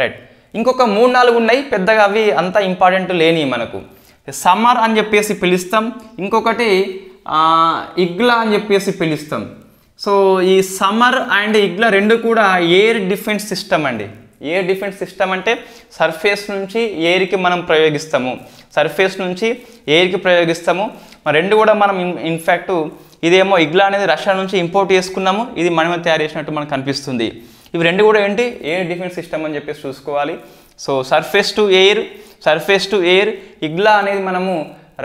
రైట్. ఇంకొక 3, 4 ఉన్నాయి పెద్దగా, అవి అంత ఇంపార్టెంట్ లేని మనకు. సమ్మర్ అని చెప్పేసి పిలుస్తాం. ఇంకొకటి ఇగ్లా అని చెప్పేసి పిలుస్తాం. సో ఈ సమ్మర్ అండ్ ఇగ్లా రెండు కూడా ఎయిర్ డిఫెన్స్ సిస్టమ్ అండి. ఎయిర్ డిఫెన్స్ సిస్టమ్ అంటే సర్ఫేస్ నుంచి ఎయిర్కి మనం ప్రయోగిస్తాము, రెండు కూడా మనం. ఇన్ఫ్యాక్ట్ ఇదేమో ఇగ్లా అనేది రష్యా నుంచి ఇంపోర్ట్ చేసుకున్నాము, ఇది మనమే తయారు చేసినట్టు మనకు కనిపిస్తుంది. ఇవి రెండు కూడా ఏంటి, ఎయిర్ డిఫెన్స్ సిస్టమ్ అని చెప్పేసి చూసుకోవాలి. సో సర్ఫేస్ టు ఎయిర్ ఇగ్లా అనేది మనము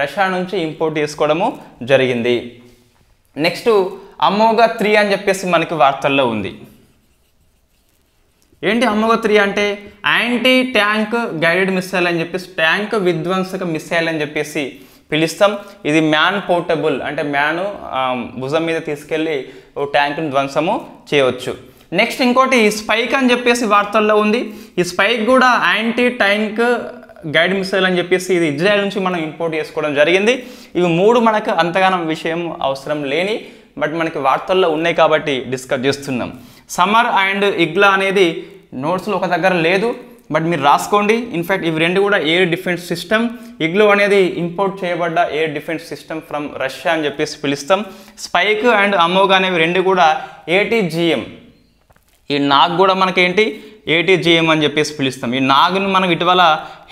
రష్యా నుంచి ఇంపోర్ట్ చేసుకోవడము జరిగింది. నెక్స్ట్ అమోగా 3 అని చెప్పేసి మనకి వార్తల్లో ఉంది. ఏంటి అమోగా 3 అంటే, యాంటీ ట్యాంక్ గైడెడ్ మిసైల్ అని చెప్పేసి, ట్యాంక్ విధ్వంసక మిసైల్ అని చెప్పేసి పిలుస్తాం. ఇది మ్యాన్ పోర్టబుల్, అంటే మ్యాను భుజం మీద తీసుకెళ్ళి ఓ ట్యాంక్ను ధ్వంసము చేయవచ్చు. నెక్స్ట్ ఇంకోటి స్పైక్ అని చెప్పేసి వార్తల్లో ఉంది. ఈ స్పైక్ కూడా యాంటీ ట్యాంక్ గైడ్ మిసైల్ అని చెప్పేసి ఇది ఇజ్రాయెల్ నుంచి మనం ఇంపోర్ట్ చేసుకోవడం జరిగింది. ఇవి 3 మనకు అంతగానం విషయం అవసరం లేని, బట్ మనకి వార్తల్లో ఉన్నాయి కాబట్టి డిస్కస్ చేస్తున్నాం. సమ్మర్ అండ్ ఇగ్లా అనేది నోట్స్లో ఒక దగ్గర లేదు, బట్ మీరు రాసుకోండి. ఇన్ఫ్యాక్ట్ ఇవి రెండు కూడా ఎయిర్ డిఫెన్స్ సిస్టమ్. ఇగ్లో అనేది ఇంపోర్ట్ చేయబడ్డ air defence system from Russia అని చెప్పేసి పిలుస్తాం. స్పైక్ అండ్ అమోగా అనేవి రెండు కూడా ATGM. ఈ నాగ్ కూడా మనకేంటి ATGM అని చెప్పేసి పిలుస్తాం. ఈ నాగ్ను మనం ఇటీవల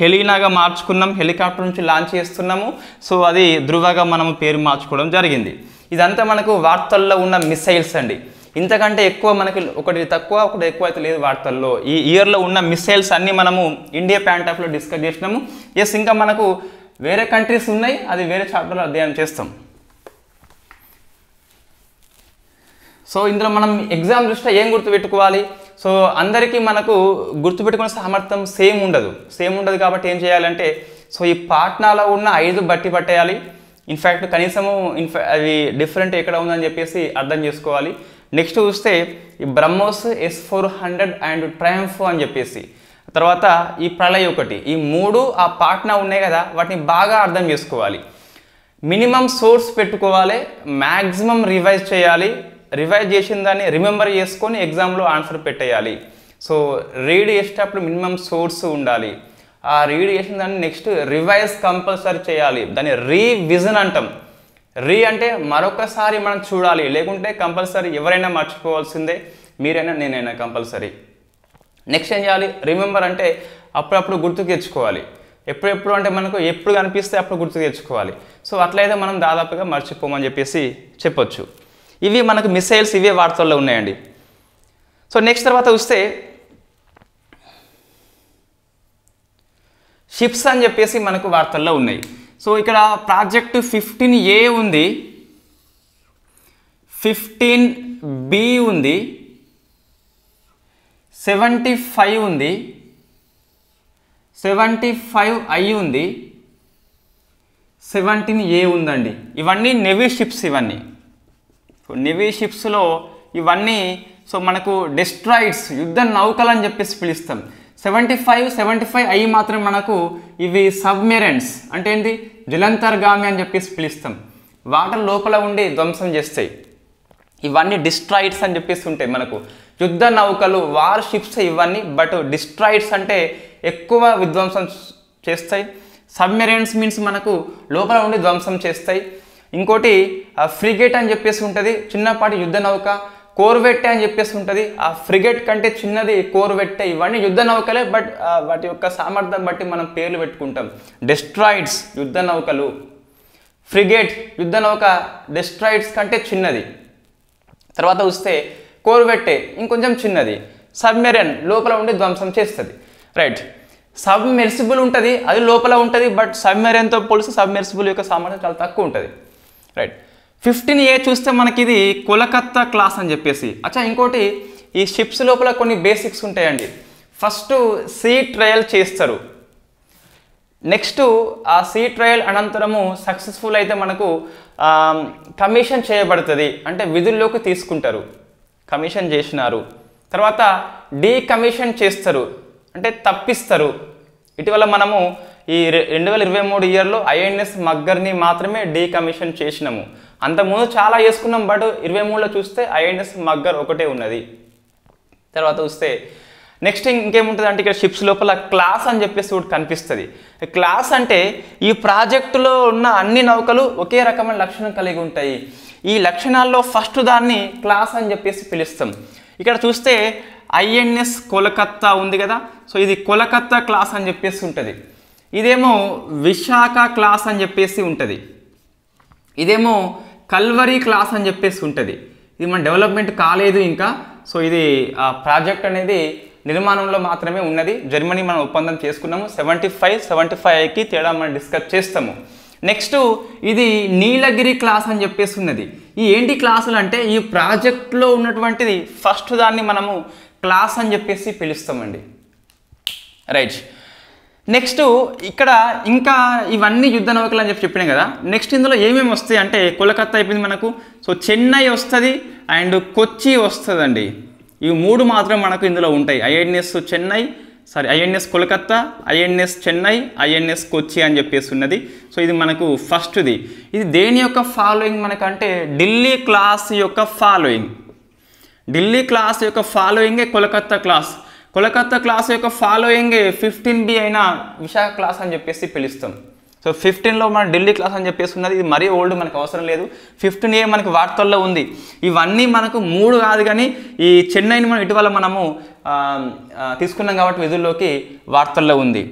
హెలీనాగా మార్చుకున్నాం, హెలికాప్టర్ నుంచి లాంచ్ చేస్తున్నాము. సో అది ధృవగా మనం పేరు మార్చుకోవడం జరిగింది. ఇదంతా మనకు వార్తల్లో ఉన్న మిసైల్స్ అండి. ఇంతకంటే ఎక్కువ మనకి ఒకటి తక్కువ ఒకటి ఎక్కువ అయితే లేదు వార్తల్లో. ఈ ఇయర్లో ఉన్న మిసైల్స్ అన్నీ మనము ఇండియా పాయింట్ ఆఫ్లో డిస్కస్ చేసినాము. ఎస్, ఇంకా మనకు వేరే కంట్రీస్ ఉన్నాయి, అది వేరే చాప్టర్లో అధ్యయనం చేస్తాం. సో ఇందులో మనం ఎగ్జామ్ దృష్ట్యా ఏం గుర్తుపెట్టుకోవాలి, సో అందరికీ మనకు గుర్తుపెట్టుకునే సామర్థ్యం సేమ్ ఉండదు కాబట్టి ఏం చేయాలంటే, సో ఈ పాట్నాలో ఉన్న 5 బట్టి పట్టేయాలి. ఇన్ఫ్యాక్ట్ కనీసము అవి డిఫరెంట్ ఎక్కడ ఉందని చెప్పేసి అర్థం చేసుకోవాలి. నెక్స్ట్ చూస్తే ఈ బ్రహ్మోస్ S-400 అండ్ ట్రయంఫ్ అని చెప్పేసి, తర్వాత ఈ ప్రళయ్ ఒకటి, ఈ 3 ఆ పాట్నా ఉన్నాయి కదా, వాటిని బాగా అర్థం చేసుకోవాలి. మినిమం సోర్స్ పెట్టుకోవాలి, మ్యాక్సిమం రివైజ్ చేయాలి. రివైజ్ చేసిన దాన్ని రిమెంబర్ చేసుకొని ఎగ్జామ్లో ఆన్సర్ పెట్టేయాలి. సో రీడ్ చేసేటప్పుడు మినిమం సోర్స్ ఉండాలి. ఆ రీడ్ చేసిన దాన్ని నెక్స్ట్ రివైజ్ కంపల్సరీ చేయాలి. దాన్ని రీవిజన్ అంటాం. అంటే మరొకసారి మనం చూడాలి, లేకుంటే కంపల్సరీ ఎవరైనా మర్చిపోవాల్సిందే, మీరైనా నేనైనా కంపల్సరీ. నెక్స్ట్ ఏం చేయాలి, రిమెంబర్ అంటే అప్పుడప్పుడు గుర్తుకు తెచ్చుకోవాలి. ఎప్పుడెప్పుడు అంటే మనకు ఎప్పుడు కనిపిస్తే అప్పుడు గుర్తుకు తెచ్చుకోవాలి. సో అట్లయితే మనం దాదాపుగా మర్చిపోమని చెప్పేసి చెప్పొచ్చు. ఇవి మనకు మిసైల్స్, ఇవే వార్తల్లో ఉన్నాయండి. సో నెక్స్ట్ తర్వాత చూస్తే షిప్స్ అని చెప్పేసి మనకు వార్తల్లో ఉన్నాయి. సో ఇక్కడ ప్రాజెక్ట్ 15A ఉంది, 15B ఉంది, 75 ఉంది, 75I ఉంది, 17A ఉందండి. ఇవన్నీ నెవీ షిప్స్. ఇవన్నీ నెవీ షిప్స్లో ఇవన్నీ సో మనకు డెస్ట్రాయిడ్స్, యుద్ధ నౌకలు అని చెప్పేసి పిలుస్తాం. 75I మాత్రం మనకు ఇవి సబ్మెరైన్స్, అంటే ఏంటి, జలంతర్గామి అని చెప్పేసి పిలుస్తాం. వాటర్ లోపల ఉండి ధ్వంసం చేస్తాయి. ఇవన్నీ డిస్ట్రాయిడ్స్ అని చెప్పేసి ఉంటాయి మనకు. యుద్ధ నౌకలు, వార్ షిప్స్ ఇవన్నీ, బట్ డిస్ట్రాయిడ్స్ అంటే ఎక్కువ విధ్వంసం చేస్తాయి. సబ్మెరైన్స్ మీన్స్ మనకు లోపల ఉండి ధ్వంసం చేస్తాయి. ఇంకోటి ఫ్రిగేట్ అని చెప్పేసి ఉంటుంది, చిన్నపాటి యుద్ధ నౌక, కోర్వెట్టే అని చెప్పేసి ఉంటుంది. ఆ ఫ్రిగేట్ కంటే చిన్నది కోర్వెట్టే. ఇవన్నీ యుద్ధ నౌకలే, బట్ వాటి యొక్క సామర్థ్యం బట్టి మనం పేర్లు పెట్టుకుంటాం. డెస్ట్రాయిడ్స్ యుద్ధ నౌకలు, ఫ్రిగేట్ యుద్ధ నౌక డెస్ట్రాయిడ్స్ కంటే చిన్నది. తర్వాత వస్తే కోర్వెట్టే ఇంకొంచెం చిన్నది. సబ్మెరైన్ లోపల ఉండి ధ్వంసం చేస్తుంది. రైట్. సబ్మెర్సిబుల్ ఉంటుంది, అది లోపల ఉంటుంది, బట్ సబ్మెరైన్తో పోలిస్తే సబ్మెర్సిబుల్ యొక్క సామర్థ్యం చాలా తక్కువ ఉంటుంది. రైట్. 15A చూస్తే మనకి ఇది కోలకత్తా క్లాస్ అని చెప్పేసి. అచ్చా, ఇంకోటి ఈ షిప్స్ లోపల కొన్ని బేసిక్స్ ఉంటాయండి. ఫస్ట్ సీ ట్రయల్ చేస్తారు. నెక్స్ట్ ఆ సీ ట్రయల్ అనంతరము సక్సెస్ఫుల్ అయితే మనకు కమిషన్ చేయబడుతుంది, అంటే విధుల్లోకి తీసుకుంటారు. కమిషన్ చేసినారు, తర్వాత డీకమిషన్ చేస్తారు, అంటే తప్పిస్తారు. ఇటీవల మనము ఈ 2023 ఇయర్లో ఐఎన్ఎస్ మగ్గర్ని మాత్రమే డీకమిషన్ చేసినాము. అంతకుముందు చాలా చేసుకున్నాం, బట్ 23లో చూస్తే ఐఎన్ఎస్ మగ్గర్ ఒకటే ఉన్నది. తర్వాత చూస్తే నెక్స్ట్ ఇంకేముంటుంది అంటే ఇక్కడ షిప్స్ లోపల క్లాస్ అని చెప్పేసి ఒకటి కనిపిస్తుంది. క్లాస్ అంటే ఈ ప్రాజెక్టులో ఉన్న అన్ని నౌకలు ఒకే రకమైన లక్షణం కలిగి ఉంటాయి. ఈ లక్షణాల్లో ఫస్ట్ దాన్ని క్లాస్ అని చెప్పేసి పిలుస్తాం. ఇక్కడ చూస్తే ఐఎన్ఎస్ కోలకత్తా ఉంది కదా, సో ఇది కోలకత్తా క్లాస్ అని చెప్పేసి ఉంటుంది. ఇదేమో విశాఖ క్లాస్ అని చెప్పేసి ఉంటుంది. ఇదేమో కల్వరీ క్లాస్ అని చెప్పేసి ఉంటుంది. ఇది మన డెవలప్మెంట్ కాలేదు ఇంకా. సో ఇది ప్రాజెక్ట్ అనేది నిర్మాణంలో మాత్రమే ఉన్నది. జర్మనీ మనం ఒప్పందం చేసుకున్నాము. 75కి తేడా మనం డిస్కస్ చేస్తాము. నెక్స్ట్ ఇది నీలగిరి క్లాస్ అని చెప్పేసి ఉన్నది. ఈ ఏంటి క్లాసులు అంటే ఈ ప్రాజెక్ట్లో ఉన్నటువంటిది ఫస్ట్ దాన్ని మనము క్లాస్ అని చెప్పేసి పిలుస్తామండి. రైట్. నెక్స్ట్ ఇక్కడ ఇంకా ఇవన్నీ యుద్ధ నౌకలు అని చెప్పినాం కదా. నెక్స్ట్ ఇందులో ఏమేమి వస్తాయి అంటే కోలకత్తా అయిపోయింది మనకు. సో చెన్నై వస్తుంది అండ్ కొచ్చి వస్తుందండి. ఇవి మూడు మాత్రం మనకు ఇందులో ఉంటాయి. INS Kolkata, INS Chennai, INS Kochi అని చెప్పేసి ఉన్నది. సో ఇది మనకు ఫస్ట్ది. ఇది దేని యొక్క ఫాలోయింగ్ మనకంటే ఢిల్లీ క్లాస్ యొక్క ఫాలోయింగ్. ఢిల్లీ క్లాస్ యొక్క ఫాలోయింగే కోలకత్తా క్లాస్. కోలకత్తా క్లాస్ యొక్క ఫాలోయింగ్ 15B అయినా విశాఖ క్లాస్ అని చెప్పేసి పిలుస్తాం. సో 15లో మన ఢిల్లీ క్లాస్ అని చెప్పేసి ఉన్నది. ఇది మరీ ఓల్డ్, మనకు అవసరం లేదు. 15A మనకు వార్తల్లో ఉంది. ఇవన్నీ మనకు మూడు కాదు, కానీ ఈ చెన్నైని మనం ఇటీవల మనము తీసుకున్నాం కాబట్టి విధుల్లోకి వార్తల్లో ఉంది.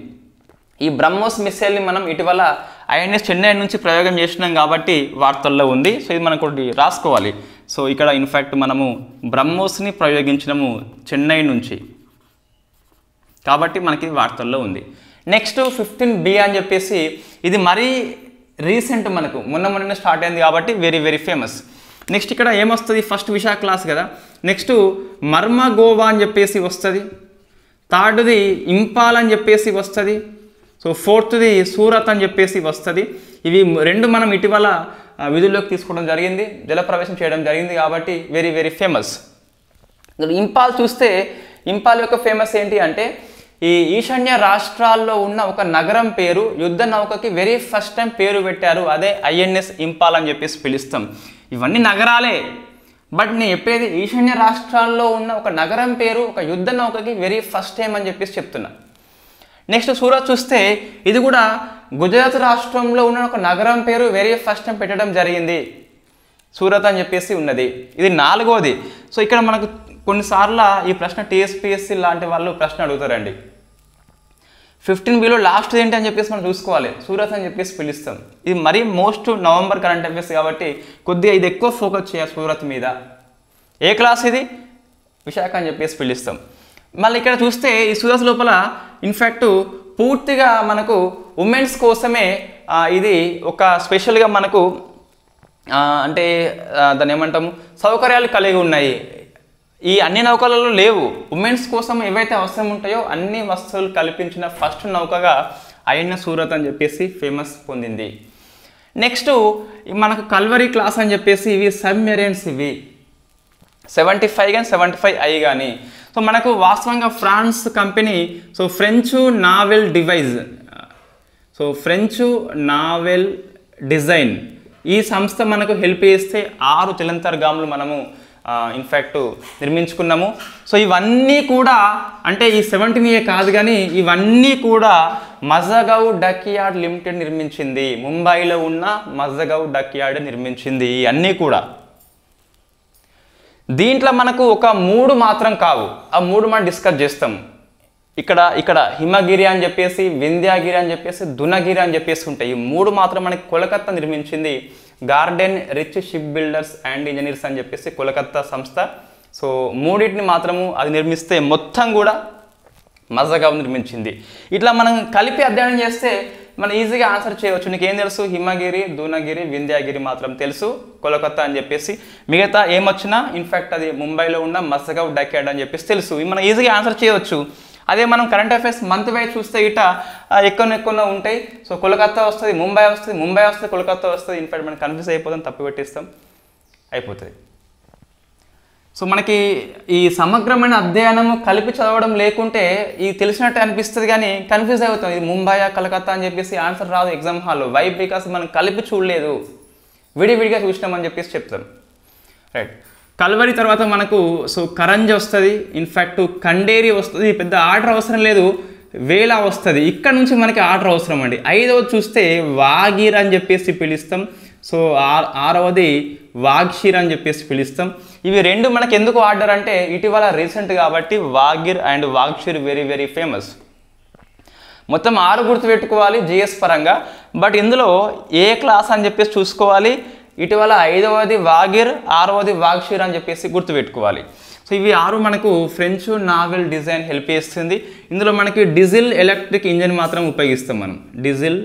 ఈ బ్రహ్మోస్ మిసైల్ని మనం ఇటీవల ఐఎన్ఎస్ చెన్నై నుంచి ప్రయోగం చేసినాం కాబట్టి వార్తల్లో ఉంది. సో ఇది మనకు ఒకటి రాసుకోవాలి. సో ఇక్కడ ఇన్ఫ్యాక్ట్ మనము బ్రహ్మోస్ని ప్రయోగించినము చెన్నై నుంచి కాబట్టి మనకి వార్తల్లో ఉంది. నెక్స్ట్ 15B అని చెప్పేసి ఇది మరీ రీసెంట్, మనకు మొన్న స్టార్ట్ అయింది కాబట్టి వెరీ వెరీ ఫేమస్. నెక్స్ట్ ఇక్కడ ఏమొస్తుంది, ఫస్ట్ విశాఖ క్లాస్ కదా. నెక్స్ట్ మర్మగోవా అని చెప్పేసి వస్తుంది. థర్డ్ది ఇంపాల్ అని చెప్పేసి వస్తుంది. సో ఫోర్త్ది సూరత్ అని చెప్పేసి వస్తుంది. ఇవి రెండు మనం ఇటీవల విధుల్లోకి తీసుకోవడం జరిగింది, జలప్రవేశం చేయడం జరిగింది కాబట్టి వెరీ వెరీ ఫేమస్. ఇంపాల్ చూస్తే ఇంపాల్ యొక్క ఫేమస్ ఏంటి అంటే ఈ ఈశాన్య రాష్ట్రాల్లో ఉన్న ఒక నగరం పేరు యుద్ధ నౌకకి వెరీ ఫస్ట్ టైం పేరు పెట్టారు. అదే ఐఎన్ఎస్ ఇంపాల్ అని చెప్పేసి పిలుస్తాం. ఇవన్నీ నగరాలే, బట్ నేను చెప్పేది ఈశాన్య రాష్ట్రాల్లో ఉన్న ఒక నగరం పేరు ఒక యుద్ధ నౌకకి వెరీ ఫస్ట్ టైం అని చెప్పేసి చెప్తున్నా. నెక్స్ట్ సూరత్ చూస్తే ఇది కూడా గుజరాత్ రాష్ట్రంలో ఉన్న ఒక నగరం పేరు వెరీ ఫస్ట్ టైం పెట్టడం జరిగింది, సూరత్ అని చెప్పేసి ఉన్నది. ఇది నాలుగోది. సో ఇక్కడ మనకు కొన్నిసార్లు ఈ ప్రశ్న టీఎస్పీఎస్సీ లాంటి వాళ్ళు ప్రశ్న అడుగుతారండి. 15Bలో లాస్ట్ ఏంటి అని చెప్పేసి మనం చూసుకోవాలి. సూరత్ అని చెప్పేసి పిలుస్తాం. ఇది మరీ మోస్ట్ నవంబర్ కరెంట్ అఫైర్స్ కాబట్టి కొద్దిగా ఇది ఎక్కువ ఫోకస్ చేయాలి సూరత్ మీద. ఏ క్లాస్ ఇది, విశాఖ అని చెప్పేసి పిలుస్తాం. మళ్ళీ ఇక్కడ చూస్తే ఈ సూరత్ లోపల ఇన్ఫ్యాక్ట్ పూర్తిగా మనకు ఉమెన్స్ కోసమే ఇది ఒక స్పెషల్గా మనకు అంటే దాన్ని ఏమంటాము సౌకర్యాలు కలిగి ఉన్నాయి. ఈ అన్ని నౌకలలో లేవు. ఉమెన్స్ కోసం ఏవైతే అవసరం ఉంటాయో అన్ని వస్తువులు కల్పించిన ఫస్ట్ నౌకగా ఐఎన్ఎస్ సూరత్ అని చెప్పేసి ఫేమస్ పొందింది. నెక్స్ట్ మనకు కల్వరీ క్లాస్ అని చెప్పేసి ఇవి సబ్మెరైన్స్. ఇవి 75 కానీ 75I కానీ. సో మనకు వాస్తవంగా France company French naval design ఈ సంస్థ మనకు హెల్ప్ చేస్తే 6 జలంతర్గాములు మనము ఇన్ఫ్యాక్ట్ నిర్మించుకున్నాము. సో ఇవన్నీ కూడా అంటే ఈ 17A కాదు కానీ ఇవన్నీ కూడా మజగౌ డక్యార్డ్ లిమిటెడ్ నిర్మించింది. ముంబైలో ఉన్న మజగౌ డక్యార్డ్ నిర్మించింది. ఇవన్నీ కూడా దీంట్లో మనకు ఒక 3 మాత్రం కావు, ఆ 3 మనం డిస్కస్ చేస్తాం. ఇక్కడ హిమగిరి అని చెప్పేసి, వింధ్యాగిరి అని చెప్పేసి, దునగిరి అని చెప్పేసి ఉంటాయి. ఈ 3 మాత్రం మనకి కోలకత్తా నిర్మించింది garden reach ship builders and engineers అని చెప్పేసి కోలకత్తా సంస్థ. సో 3టిని మాత్రము అది నిర్మిస్తే మొత్తం కూడా మజగావ్ నిర్మించింది. ఇట్లా మనం కలిపి అధ్యయనం చేస్తే మనం ఈజీగా ఆన్సర్ చేయవచ్చు. నీకు ఏం తెలుసు? హిమగిరి, దునగిరి, వింధ్యాగిరి మాత్రం తెలుసు, కోలకత్తా అని చెప్పేసి. మిగతా ఏమొచ్చినా ఇన్ఫ్యాక్ట్ అది ముంబైలో ఉన్న మజగావ్ డాక్యార్డ్ అని చెప్పేసి తెలుసు. మనం ఈజీగా ఆన్సర్ చేయవచ్చు. అదే మనం కరెంట్ అఫైర్స్ మంత్ వైజ్ చూస్తే ఇట ఎక్కువ ఉంటాయి. సో కోలకత్తా వస్తుంది, ముంబై వస్తుంది, కోలకత్తా వస్తుంది. ఇన్ఫ్యాక్ట్ మనం కన్ఫ్యూజ్ అయిపోతాం, తప్పు పెట్టేస్తాం, అయిపోతుంది. సో మనకి ఈ సమగ్రమైన అధ్యయనము కలిపి చదవడం లేకుంటే ఇది తెలిసినట్టు అనిపిస్తుంది కానీ కన్ఫ్యూజ్ అవుతాం. ఇది ముంబైయా కలకత్తా అని చెప్పేసి ఆన్సర్ రాదు ఎగ్జామ్ హాల్లో. వై? బికాస్ మనం కలిపి చూడలేదు, విడివిడిగా చూసినామని చెప్పేసి చెప్తాం. రైట్. కల్వరి తర్వాత మనకు సో కరంజ్ వస్తుంది, ఇన్ఫ్యాక్ట్ కండేరి వస్తుంది. పెద్ద ఆర్డర్ అవసరం లేదు, వేళ వస్తుంది. ఇక్కడ నుంచి మనకి ఆర్డర్ అవసరం అండి. 5వది చూస్తే వాగీర్ అని చెప్పేసి పిలుస్తాం. సో 6వది వాగ్షీర్ అని చెప్పేసి పిలుస్తాం. ఇవి 2 మనకి ఎందుకు ఆర్డర్ అంటే ఇటీవల రీసెంట్ కాబట్టి Vagir and Vagsheer very very famous. మొత్తం 6 గుర్తుపెట్టుకోవాలి జిఎస్ పరంగా. బట్ ఇందులో ఏ క్లాస్ అని చెప్పేసి చూసుకోవాలి. ఇటీవల 5వది వాగిర్, 6వది వాగ్షీర్ అని చెప్పేసి గుర్తుపెట్టుకోవాలి. సో ఇవి 6 మనకు ఫ్రెంచ్ నావెల్ డిజైన్ హెల్ప్ చేస్తుంది. ఇందులో మనకి డీజిల్ ఎలక్ట్రిక్ ఇంజన్ మాత్రం ఉపయోగిస్తాం మనం, డీజిల్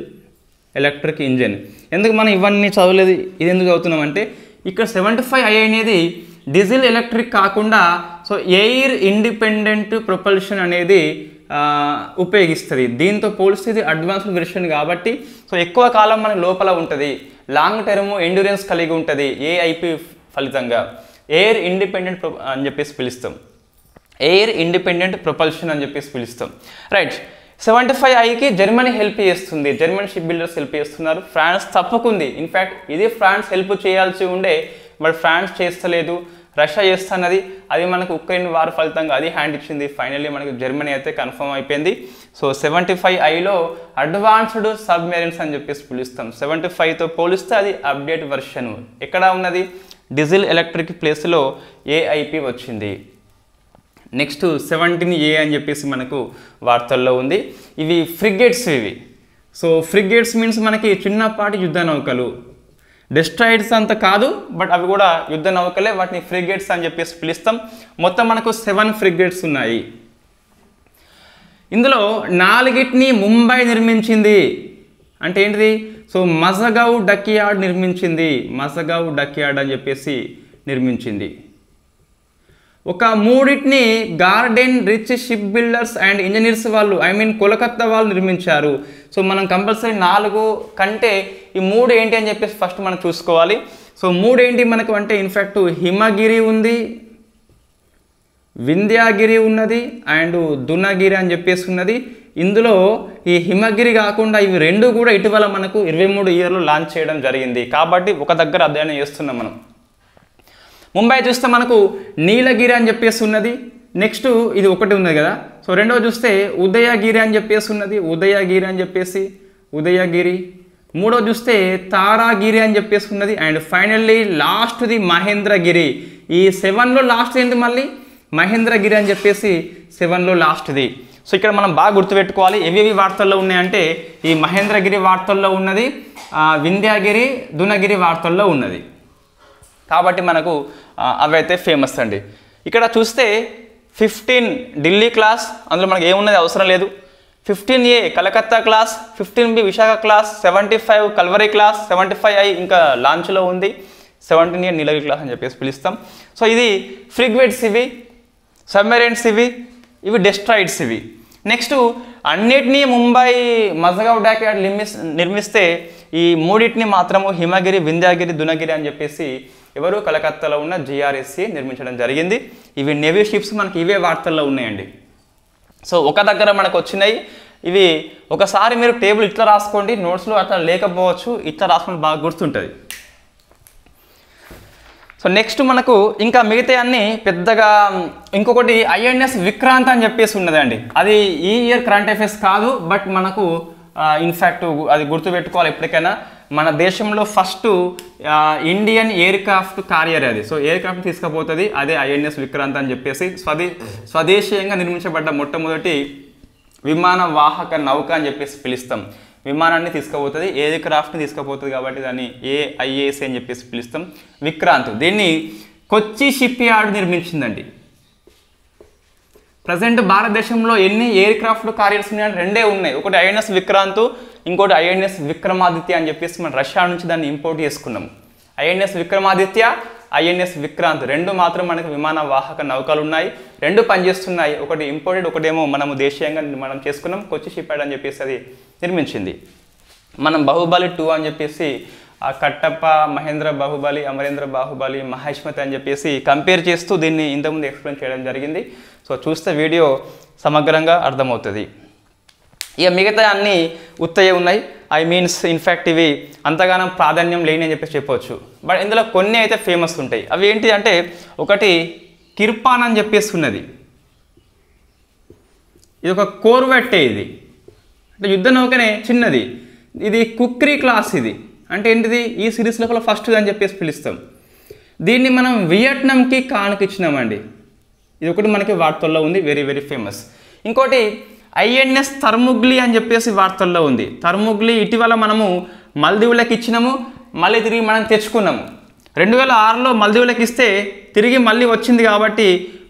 ఎలక్ట్రిక్ ఇంజన్. ఎందుకు మనం ఇవన్నీ చదవలేదు, ఇది ఎందుకు చదువుతున్నామంటే ఇక్కడ 75I అనేది డీజిల్ ఎలక్ట్రిక్ కాకుండా సో ఎయిర్ ఇండిపెండెంట్ ప్రొపల్షన్ అనేది ఉపయోగిస్తుంది. దీంతో పోలిస్తే ఇది అడ్వాన్స్డ్ వెర్షన్ కాబట్టి సో ఎక్కువ కాలం మన లోపల ఉంటుంది, లాంగ్ టర్మ్ ఎండ్యూరెన్స్ కలిగి ఉంటుంది. ఏఐపి ఫలితంగా ఎయిర్ ఇండిపెండెంట్ అని చెప్పేసి పిలుస్తాం, ఎయిర్ ఇండిపెండెంట్ ప్రొపల్షన్ అని చెప్పేసి పిలుస్తాం. రైట్. 75Iకి జర్మనీ హెల్ప్ చేస్తుంది, జర్మన్ షిప్ బిల్డర్స్ హెల్ప్ చేస్తున్నారు. ఫ్రాన్స్ తప్పకుంది. ఇన్ఫ్యాక్ట్ ఇది ఫ్రాన్స్ హెల్ప్ చేయాల్సి ఉండే, బట్ ఫ్రాన్స్ చేస్తలేదు, రష్యా చేస్తున్నది. అది మనకు ఉక్రెయిన్ వార్ ఫలితంగా అది హ్యాండ్ ఇచ్చింది. ఫైనల్లీ మనకు జర్మనీ అయితే కన్ఫర్మ్ అయిపోయింది. సో 75Iలో అడ్వాన్స్డ్ సబ్మెరైన్స్ అని చెప్పేసి పిలుస్తాం. 75తో పోలిస్తే అది అప్డేట్ వర్షన్. ఎక్కడ ఉన్నది? డీజిల్ ఎలక్ట్రిక్ ప్లేస్లో ఏఐపి వచ్చింది. నెక్స్ట్ 17A అని చెప్పేసి మనకు వార్తల్లో ఉంది. ఇవి ఫ్రిగేట్స్. ఇవి సో ఫ్రిగేట్స్ మీన్స్ మనకి చిన్నపాటి యుద్ధ నౌకలు, డెస్ట్రాయిడ్స్ అంత కాదు, బట్ అవి కూడా యుద్ధ నౌకలే. వాటిని ఫ్రిగేట్స్ అని చెప్పేసి పిలుస్తాం. మొత్తం మనకు 7 ఫ్రిగేట్స్ ఉన్నాయి. ఇందులో 4టిని ముంబై నిర్మించింది. అంటే ఏంటిది? సో మజగావ్ డాక్యార్డ్ నిర్మించింది, మజగావ్ డాక్యార్డ్ అని చెప్పేసి నిర్మించింది. ఒక 3టిని garden reach ship builders and engineers వాళ్ళు, కోలకత్తా వాళ్ళు నిర్మించారు. సో మనం కంపల్సరీ 4 కంటే ఈ 3 ఏంటి అని చెప్పేసి ఫస్ట్ మనం చూసుకోవాలి. సో 3 ఏంటి మనకు అంటే ఇన్ఫ్యాక్ట్ హిమగిరి ఉంది, వింధ్యాగిరి ఉన్నది అండ్ దునగిరి అని చెప్పేసి ఉన్నది. ఇందులో ఈ హిమగిరి కాకుండా ఇవి 2 కూడా ఇటీవల మనకు 23 ఇయర్లో లాంచ్ చేయడం జరిగింది. కాబట్టి ఒక దగ్గర అధ్యయనం చేస్తున్నాం మనం. ముంబై చూస్తే మనకు నీలగిరి అని చెప్పేసి ఉన్నది. నెక్స్ట్ ఇది ఒకటి ఉన్నది కదా. సో 2వ చూస్తే ఉదయగిరి అని చెప్పేసి ఉన్నది, ఉదయగిరి అని చెప్పేసి ఉదయగిరి. 3వ చూస్తే తారాగిరి అని చెప్పేసి ఉన్నది. అండ్ ఫైనల్లీ లాస్ట్ది మహేంద్రగిరి. ఈ 7లో లాస్ట్ ఏంటి? మళ్ళీ మహేంద్రగిరి అని చెప్పేసి 7లో లాస్ట్ది. సో ఇక్కడ మనం బాగా గుర్తుపెట్టుకోవాలి ఏవేవి వార్తల్లో ఉన్నాయంటే ఈ మహేంద్రగిరి వార్తల్లో ఉన్నది, వింధ్యాగిరి, దునగిరి వార్తల్లో ఉన్నది. కాబట్టి మనకు అవైతే ఫేమస్ అండి. ఇక్కడ చూస్తే 15 ఢిల్లీ క్లాస్, అందులో మనకి ఏమున్నది అవసరం లేదు. 15A Calcutta class, 15B Visakha class, 75 Calvary class, 75I ఇంకా లాంచ్లో ఉంది, 17A నీలగిరి క్లాస్ అని చెప్పేసి పిలుస్తాం. సో ఇది ఫ్రిగేట్స్, ఇవి సబ్మెరైన్స్, ఇవి డెస్ట్రాయిడ్స్. ఇవి నెక్స్ట్ అన్నిటినీ ముంబై మజగావ్ డాక్యార్డ్ నిర్మిస్తే ఈ 3టిని మాత్రము హిమగిరి, వింధ్యాగిరి, దునగిరి అని చెప్పేసి ఎవరు కలకత్తాలో ఉన్న GRSC నిర్మించడం జరిగింది. ఇవి నేవీ షిప్స్ మనకి ఇవే వార్తల్లో ఉన్నాయండి. సో ఒక దగ్గర మనకు వచ్చినాయి ఇవి. ఒకసారి మీరు టేబుల్ ఇట్లా రాసుకోండి, నోట్స్లో అట్లా లేకపోవచ్చు, ఇట్లా రాసుకుంటే బాగా గుర్తుంటుంది. సో నెక్స్ట్ మనకు ఇంకా మిగతా అన్ని పెద్దగా ఇంకొకటి INS విక్రాంత్ అని చెప్పేసి ఉన్నదండి. అది ఈ ఇయర్ కరెంట్ అఫైర్స్ కాదు, బట్ మనకు ఇన్ఫ్యాక్ట్ అది గుర్తుపెట్టుకోవాలి ఎప్పటికైనా. మన దేశంలో ఫస్ట్ ఇండియన్ ఎయిర్ క్రాఫ్ట్ కార్యర్ అది. సో ఎయిర్ క్రాఫ్ట్ తీసుకుపోతుంది, అదే INS విక్రాంత్ అని చెప్పేసి స్వదేశీయంగా నిర్మించబడ్డ మొట్టమొదటి విమాన వాహక నౌక అని చెప్పేసి పిలుస్తాం. విమానాన్ని తీసుకుపోతుంది, ఎయిర్ క్రాఫ్ట్ని తీసుకుపోతుంది కాబట్టి దాన్ని AIAC అని చెప్పేసి పిలుస్తాం. విక్రాంత్ దీన్ని కొచ్చి షిప్ యార్డ్ నిర్మించిందండి. ప్రజెంట్ భారతదేశంలో ఎన్ని ఎయిర్ క్రాఫ్ట్ కార్యర్స్ ఉన్నాయంటే 2 ఉన్నాయి. ఒకటి INS విక్రాంత్, ఇంకోటి INS విక్రమాదిత్య అని చెప్పేసి మనం రష్యా నుంచి దాన్ని ఇంపోర్ట్ చేసుకున్నాము. INS విక్రమాదిత్య, INS విక్రాంత్ 2 మాత్రం మనకు విమాన వాహక నౌకలు ఉన్నాయి. 2 పనిచేస్తున్నాయి. ఒకటి ఇంపోర్టెడ్, ఒకటేమో మనము దేశీయంగా మనం చేసుకున్నాం. కొచ్చి షిప్ యార్డ్ అని చెప్పేసి అది నిర్మించింది. మనం బాహుబలి 2 అని చెప్పేసి ఆ కట్టప్ప, మహేంద్ర బాహుబలి, అమరేంద్ర బాహుబలి, మహేష్మతి అని చెప్పేసి కంపేర్ చేస్తూ దీన్ని ఇంతకుముందు ఎక్స్ప్లెయిన్ చేయడం జరిగింది. సో చూస్తే వీడియో సమగ్రంగా అర్థమవుతుంది. ఇక మిగతా అన్నీ ఉత్తయ్య ఉన్నాయి. ఇన్ఫ్యాక్ట్ ఇవి అంతగానం ప్రాధాన్యం లేని అని చెప్పేసి చెప్పవచ్చు. బట్ ఇందులో కొన్ని అయితే ఫేమస్ ఉంటాయి. అవి ఏంటి అంటే, ఒకటి కిర్పాన్ అని చెప్పేసి ఉన్నది. ఇది ఒక కోర్వెట్టే. ఇది అంటే యుద్ధ నౌకనే, చిన్నది. ఇది కుక్రీ క్లాస్. ఇది అంటే ఏంటిది, ఈ సిరీస్ లోపల ఫస్ట్ అని చెప్పేసి పిలుస్తాం. దీన్ని మనం వియట్నాంకి కానుకిచ్చినామండి. ఇది ఒకటి మనకి వార్తల్లో ఉంది, వెరీ వెరీ ఫేమస్. ఇంకోటి INS తర్ముగ్లి అని చెప్పేసి వార్తల్లో ఉంది. తర్ముగ్లి ఇటీవల మనము మల్దీవులకు ఇచ్చినాము, మళ్ళీ తిరిగి మనం తెచ్చుకున్నాము. 2006లో మల్దీవులకు ఇస్తే తిరిగి మళ్ళీ వచ్చింది కాబట్టి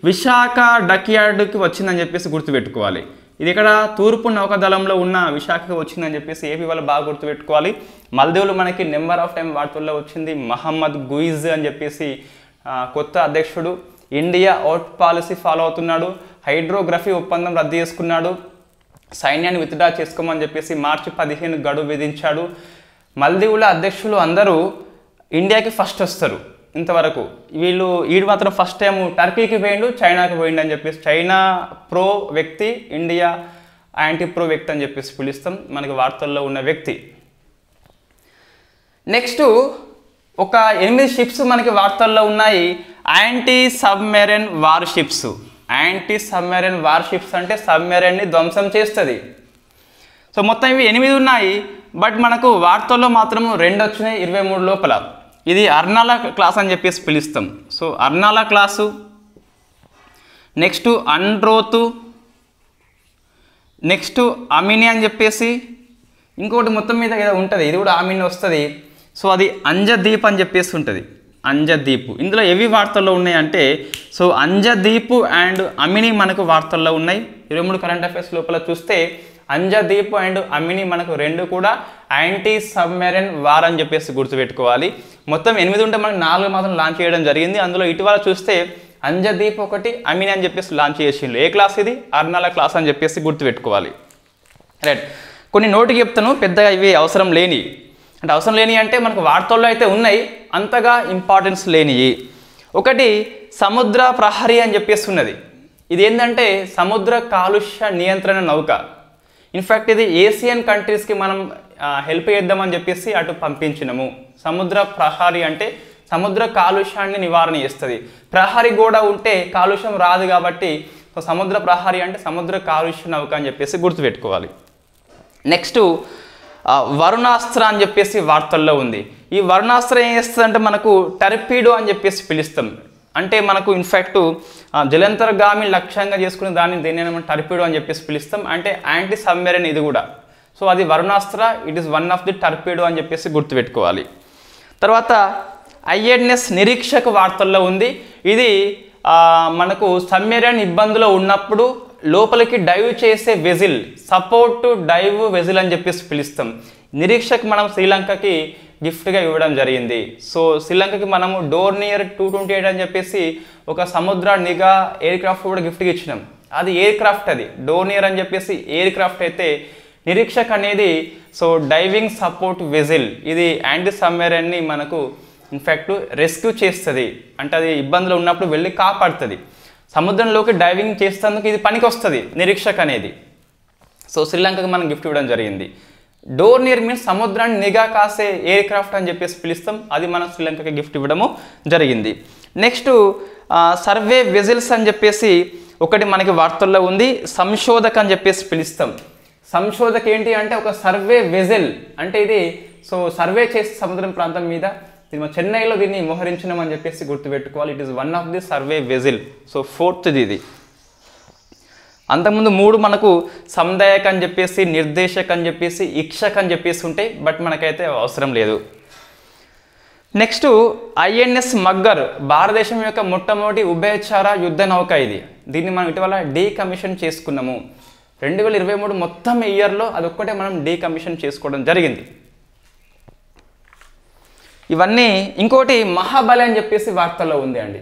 విశాఖ డక్యార్డ్కి వచ్చిందని చెప్పేసి గుర్తుపెట్టుకోవాలి. ఇది ఇక్కడ తూర్పు నౌకాదళంలో ఉన్న విశాఖకి వచ్చిందని చెప్పేసి ఏపీ వాళ్ళు బాగా గుర్తుపెట్టుకోవాలి. మల్దీవులు మనకి నెంబర్ ఆఫ్ టైం వార్తల్లో వచ్చింది. మహమ్మద్ గుయిజ్ అని చెప్పేసి కొత్త అధ్యక్షుడు. ఇండియా అవుట్ పాలసీ ఫాలో అవుతున్నాడు. హైడ్రోగ్రఫీ ఒప్పందం రద్దు చేసుకున్నాడు. సైన్యాన్ని విత్డ్రా చేసుకోమని చెప్పేసి మార్చి 15 గడువు విధించాడు. మల్దీవుల అధ్యక్షులు అందరూ ఇండియాకి ఫస్ట్ వస్తారు. ఇంతవరకు వీడు మాత్రం ఫస్ట్ టైం టర్కీకి పోయిండు, చైనాకి పోయిండు అని చెప్పేసి, చైనా ప్రో వ్యక్తి, ఇండియా యాంటీ ప్రో వ్యక్తి అని చెప్పేసి పిలుస్తాం. మనకి వార్తల్లో ఉన్న వ్యక్తి. నెక్స్ట్ ఒక 8 షిప్స్ మనకి వార్తల్లో ఉన్నాయి. Anti submarine war ships. Anti submarine war ships అంటే సబ్మెరైన్ని ధ్వంసం చేస్తుంది. సో మొత్తం ఇవి 8 ఉన్నాయి. బట్ మనకు వార్తల్లో మాత్రం 2 వచ్చినాయి 23 లోపల. ఇది అర్నాలా క్లాస్ అని చెప్పేసి పిలుస్తాం. So Arnala class, next Androth, next Amini అని చెప్పేసి ఇంకొకటి మొత్తం మీద ఏదో ఉంటుంది. ఇది కూడా అమిని వస్తుంది. సో అది అంజదీప్ అని చెప్పేసి ఉంటుంది. అంజదీప్ ఇందులో ఏవి వార్తల్లో ఉన్నాయంటే, సో అంజదీప్ అండ్ అమిని మనకు వార్తల్లో ఉన్నాయి. 23 కరెంట్ అఫైర్స్ లోపల చూస్తే అంజదీప్ అండ్ అమిని మనకు 2 కూడా యాంటీ సబ్మెరైన్ వార్ అని చెప్పేసి గుర్తుపెట్టుకోవాలి. మొత్తం 8 ఉంటే మనకు 4 మాత్రం లాంచ్ చేయడం జరిగింది. అందులో ఇటీవల చూస్తే అంజదీప్ ఒకటి, అమిని అని చెప్పేసి లాంచ్ చేసిండు. ఏ క్లాస్ ఇది? అర్నాలా క్లాస్ అని చెప్పేసి గుర్తుపెట్టుకోవాలి. రైట్, కొన్ని నోటికి చెప్తాను, పెద్దగా ఇవి అవసరం లేని. అంటే అవసరం లేని అంటే మనకు వార్తల్లో అయితే ఉన్నాయి, అంతగా ఇంపార్టెన్స్ లేనివి. ఒకటి సముద్ర ప్రహరీ అని చెప్పేసి ఉన్నది. ఇది ఏంటంటే సముద్ర కాలుష్య నియంత్రణ నౌక. ఇన్ఫ్యాక్ట్ ఇది ఏషియన్ కంట్రీస్కి మనం హెల్ప్ చేద్దామని చెప్పేసి అటు పంపించినము. సముద్ర ప్రహరీ అంటే సముద్ర కాలుష్యాన్ని నివారణ చేస్తుంది. ప్రహరీ గోడ ఉంటే కాలుష్యం రాదు కాబట్టి సముద్ర ప్రహరీ అంటే సముద్ర కాలుష్య నౌక అని చెప్పేసి గుర్తుపెట్టుకోవాలి. నెక్స్ట్ వరుణాస్త్ర అని చెప్పేసి వార్తల్లో ఉంది. ఈ వరుణాస్త్ర ఏం చేస్తుందంటే మనకు టర్పీడో అని చెప్పేసి పిలుస్తాం. అంటే మనకు ఇన్ఫ్యాక్ట్ జలంతర్గామి లక్ష్యంగా చేసుకునే దేన్ని మనం టర్పీడో అని చెప్పేసి పిలుస్తాం. అంటే యాంటీ సబ్మెరైన్ ఇది కూడా. సో అది Varunastra, it is one of the torpedo అని చెప్పేసి గుర్తుపెట్టుకోవాలి. తర్వాత INS నిరీక్షక వార్తల్లో ఉంది. ఇది మనకు సబ్మెరైన్ ఇబ్బందులో ఉన్నప్పుడు లోపలికి డైవ్ చేసే వెజిల్, సపోర్ట్ డైవ్ వెజిల్ అని చెప్పేసి పిలుస్తాం. నిరీక్షక్ మనం శ్రీలంకకి గిఫ్ట్గా ఇవ్వడం జరిగింది. సో శ్రీలంకకి మనము డోర్నియర్ 228 అని చెప్పేసి ఒక సముద్ర నిఘా ఎయిర్ క్రాఫ్ట్ కూడా గిఫ్ట్గా ఇచ్చినాం. అది ఎయిర్ క్రాఫ్ట్, అది డోర్నియర్ అని చెప్పేసి ఎయిర్ క్రాఫ్ట్ అయితే నిరీక్షక్ అనేది సో డైవింగ్ సపోర్ట్ వెజిల్. ఇది యాంటీ సబ్మెరైన్ని మనకు ఇన్ఫ్యాక్ట్ రెస్క్యూ చేస్తుంది. అంటే అది ఇబ్బందులు ఉన్నప్పుడు వెళ్ళి కాపాడుతుంది. సముద్రంలోకి డైవింగ్ చేసేందుకు ఇది పనికి వస్తుంది నిరీక్షక్ అనేది. సో శ్రీలంకకి మనం గిఫ్ట్ ఇవ్వడం జరిగింది. డోర్నియర్ మీన్స్ సముద్రాన్ని నిఘా కాసే ఎయిర్ క్రాఫ్ట్ అని చెప్పేసి పిలుస్తాం. అది మనం శ్రీలంకకి గిఫ్ట్ ఇవ్వడము జరిగింది. నెక్స్ట్ సర్వే వెజిల్స్ అని చెప్పేసి ఒకటి మనకి వార్తల్లో ఉంది. సంశోధక అని చెప్పేసి పిలుస్తాం. సంశోధక ఏంటి అంటే ఒక సర్వే వెజిల్ అంటే ఇది సో సర్వే చేసి సముద్రం ప్రాంతం మీద దీన్ని చెన్నైలో దీన్ని మోహరించినామని చెప్పేసి గుర్తుపెట్టుకోవాలి. It is one of the survey vessel. So ఫోర్త్ది ఇది. అంతకుముందు 3 మనకు సందాయక్ అని చెప్పేసి, నిర్దేశక్ అని చెప్పేసి, ఇక్షక్ అని చెప్పేసి ఉంటాయి, బట్ మనకైతే అవసరం లేదు. నెక్స్ట్ ఐఎన్ఎస్ మగ్గర్, భారతదేశం యొక్క మొట్టమొదటి ఉభయచర యుద్ధ నౌక ఇది. దీన్ని మనం ఇటీవల డీకమిషన్ చేసుకున్నాము. 2023 మొత్తం ఇయర్లో అదొక్కటే మనం డీకమిషన్ చేసుకోవడం జరిగింది. ఇవన్నీ. ఇంకోటి మహాబలి అని చెప్పేసి వార్తల్లో ఉంది అండి.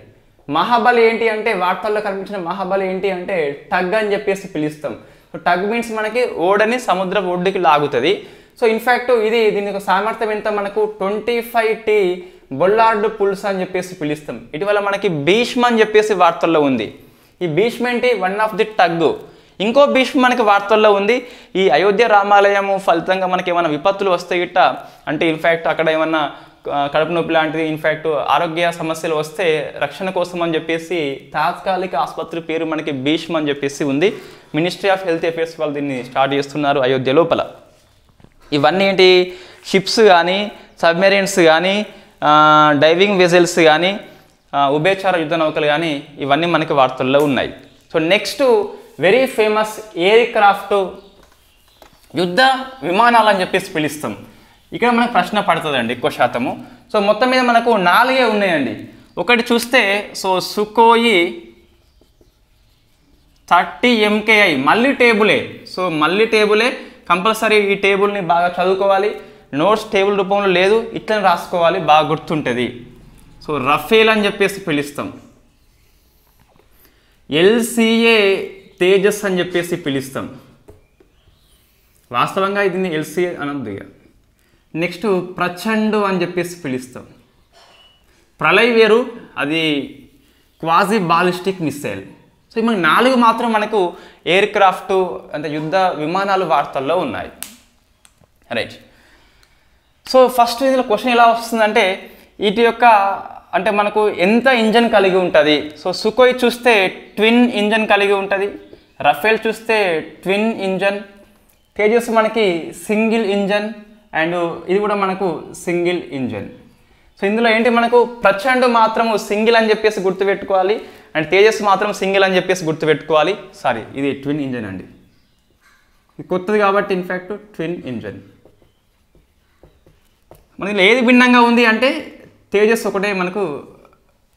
మహాబలి ఏంటి అంటే, వార్తల్లో కనిపించిన మహాబలి ఏంటి అంటే టగ్ అని చెప్పేసి పిలుస్తాం. సో టగ్ మీన్స్ మనకి ఓడని సముద్ర ఒడ్డుకి లాగుతుంది. సో ఇన్ఫ్యాక్ట్ దీని సామర్థ్యం ఎంత, మనకు 25T బొల్లార్డ్ పుల్స్ అని చెప్పేసి పిలుస్తాం. ఇటీవల మనకి భీష్మ అని చెప్పేసి వార్తల్లో ఉంది. ఈ భీష్మ ఏంటి, వన్ ఆఫ్ ది టగ్. ఇంకో భీష్మ మనకి వార్తల్లో ఉంది. ఈ అయోధ్య రామాలయము ఫలితంగా మనకి ఏమైనా విపత్తులు వస్తాయి గిట్ట అంటే, ఇన్ఫ్యాక్ట్ అక్కడ ఏమన్నా కడుపు నొప్పి లాంటిది, ఇన్ఫ్యాక్ట్ ఆరోగ్య సమస్యలు వస్తే రక్షణ కోసం అని చెప్పేసి తాత్కాలిక ఆసుపత్రి పేరు మనకి భీష్మ అని చెప్పేసి ఉంది. మినిస్ట్రీ ఆఫ్ హెల్త్ అఫేర్స్ వాళ్ళు దీన్ని స్టార్ట్ చేస్తున్నారు అయోధ్య లోపల. ఇవన్నీ ఏంటి, షిప్స్ కానీ, సబ్మెరీన్స్ కానీ, డైవింగ్ వెజల్స్ కానీ, ఉభయచర యుద్ధ నౌకలు కానీ, ఇవన్నీ మనకి వార్తల్లో ఉన్నాయి. So next very famous air craft, యుద్ధ విమానాలు అని చెప్పేసి పిలుస్తాం. ఇక్కడ మనకు ప్రశ్న పడుతుందండి ఎక్కువ శాతము. సో మొత్తం మీద మనకు 4 ఉన్నాయండి. ఒకటి చూస్తే సో సుకోయి 30 MKI, మళ్ళీ టేబులే. సో మళ్ళీ టేబులే, కంపల్సరీ ఈ టేబుల్ని బాగా చదువుకోవాలి. నోట్స్ టేబుల్ రూపంలో లేదు, ఇట్లని రాసుకోవాలి, బాగా గుర్తుంటుంది. సో రఫేల్ అని చెప్పేసి పిలుస్తాం. LCA తేజస్ అని చెప్పేసి పిలుస్తాం. వాస్తవంగా ఇది LCA అనొద్దు. నెక్స్ట్ ప్రచండ్ అని చెప్పేసి పిలుస్తాం. ప్రళయ్ వేరు, అది క్వాజీ బాలిస్టిక్ మిసైల్. సో మనకి 4 మాత్రం మనకు ఎయిర్ క్రాఫ్ట్ అంటే యుద్ధ విమానాలు వార్తల్లో ఉన్నాయి. రైట్. సో ఫస్ట్ ఇందులో క్వశ్చన్ ఎలా వస్తుందంటే, వీటి యొక్క అంటే మనకు ఎంత ఇంజన్ కలిగి ఉంటుంది. సో సుకోయ్ చూస్తే ట్విన్ ఇంజన్ కలిగి ఉంటుంది. రఫేల్ చూస్తే ట్విన్ ఇంజన్. తేజస్ మనకి సింగిల్ ఇంజన్, అండ్ ఇది కూడా మనకు సింగిల్ ఇంజన్. సో ఇందులో ఏంటి, మనకు ప్రచండ్ మాత్రము సింగిల్ అని చెప్పేసి గుర్తుపెట్టుకోవాలి, అండ్ తేజస్ మాత్రం సింగిల్ అని చెప్పేసి గుర్తుపెట్టుకోవాలి. సారీ, ఇది ట్విన్ ఇంజన్ అండి, ఇది కొత్తది కాబట్టి ఇన్ఫ్యాక్ట్ ట్విన్ ఇంజన్. మనకి ఏది భిన్నంగా ఉంది అంటే తేజస్ ఒకటే మనకు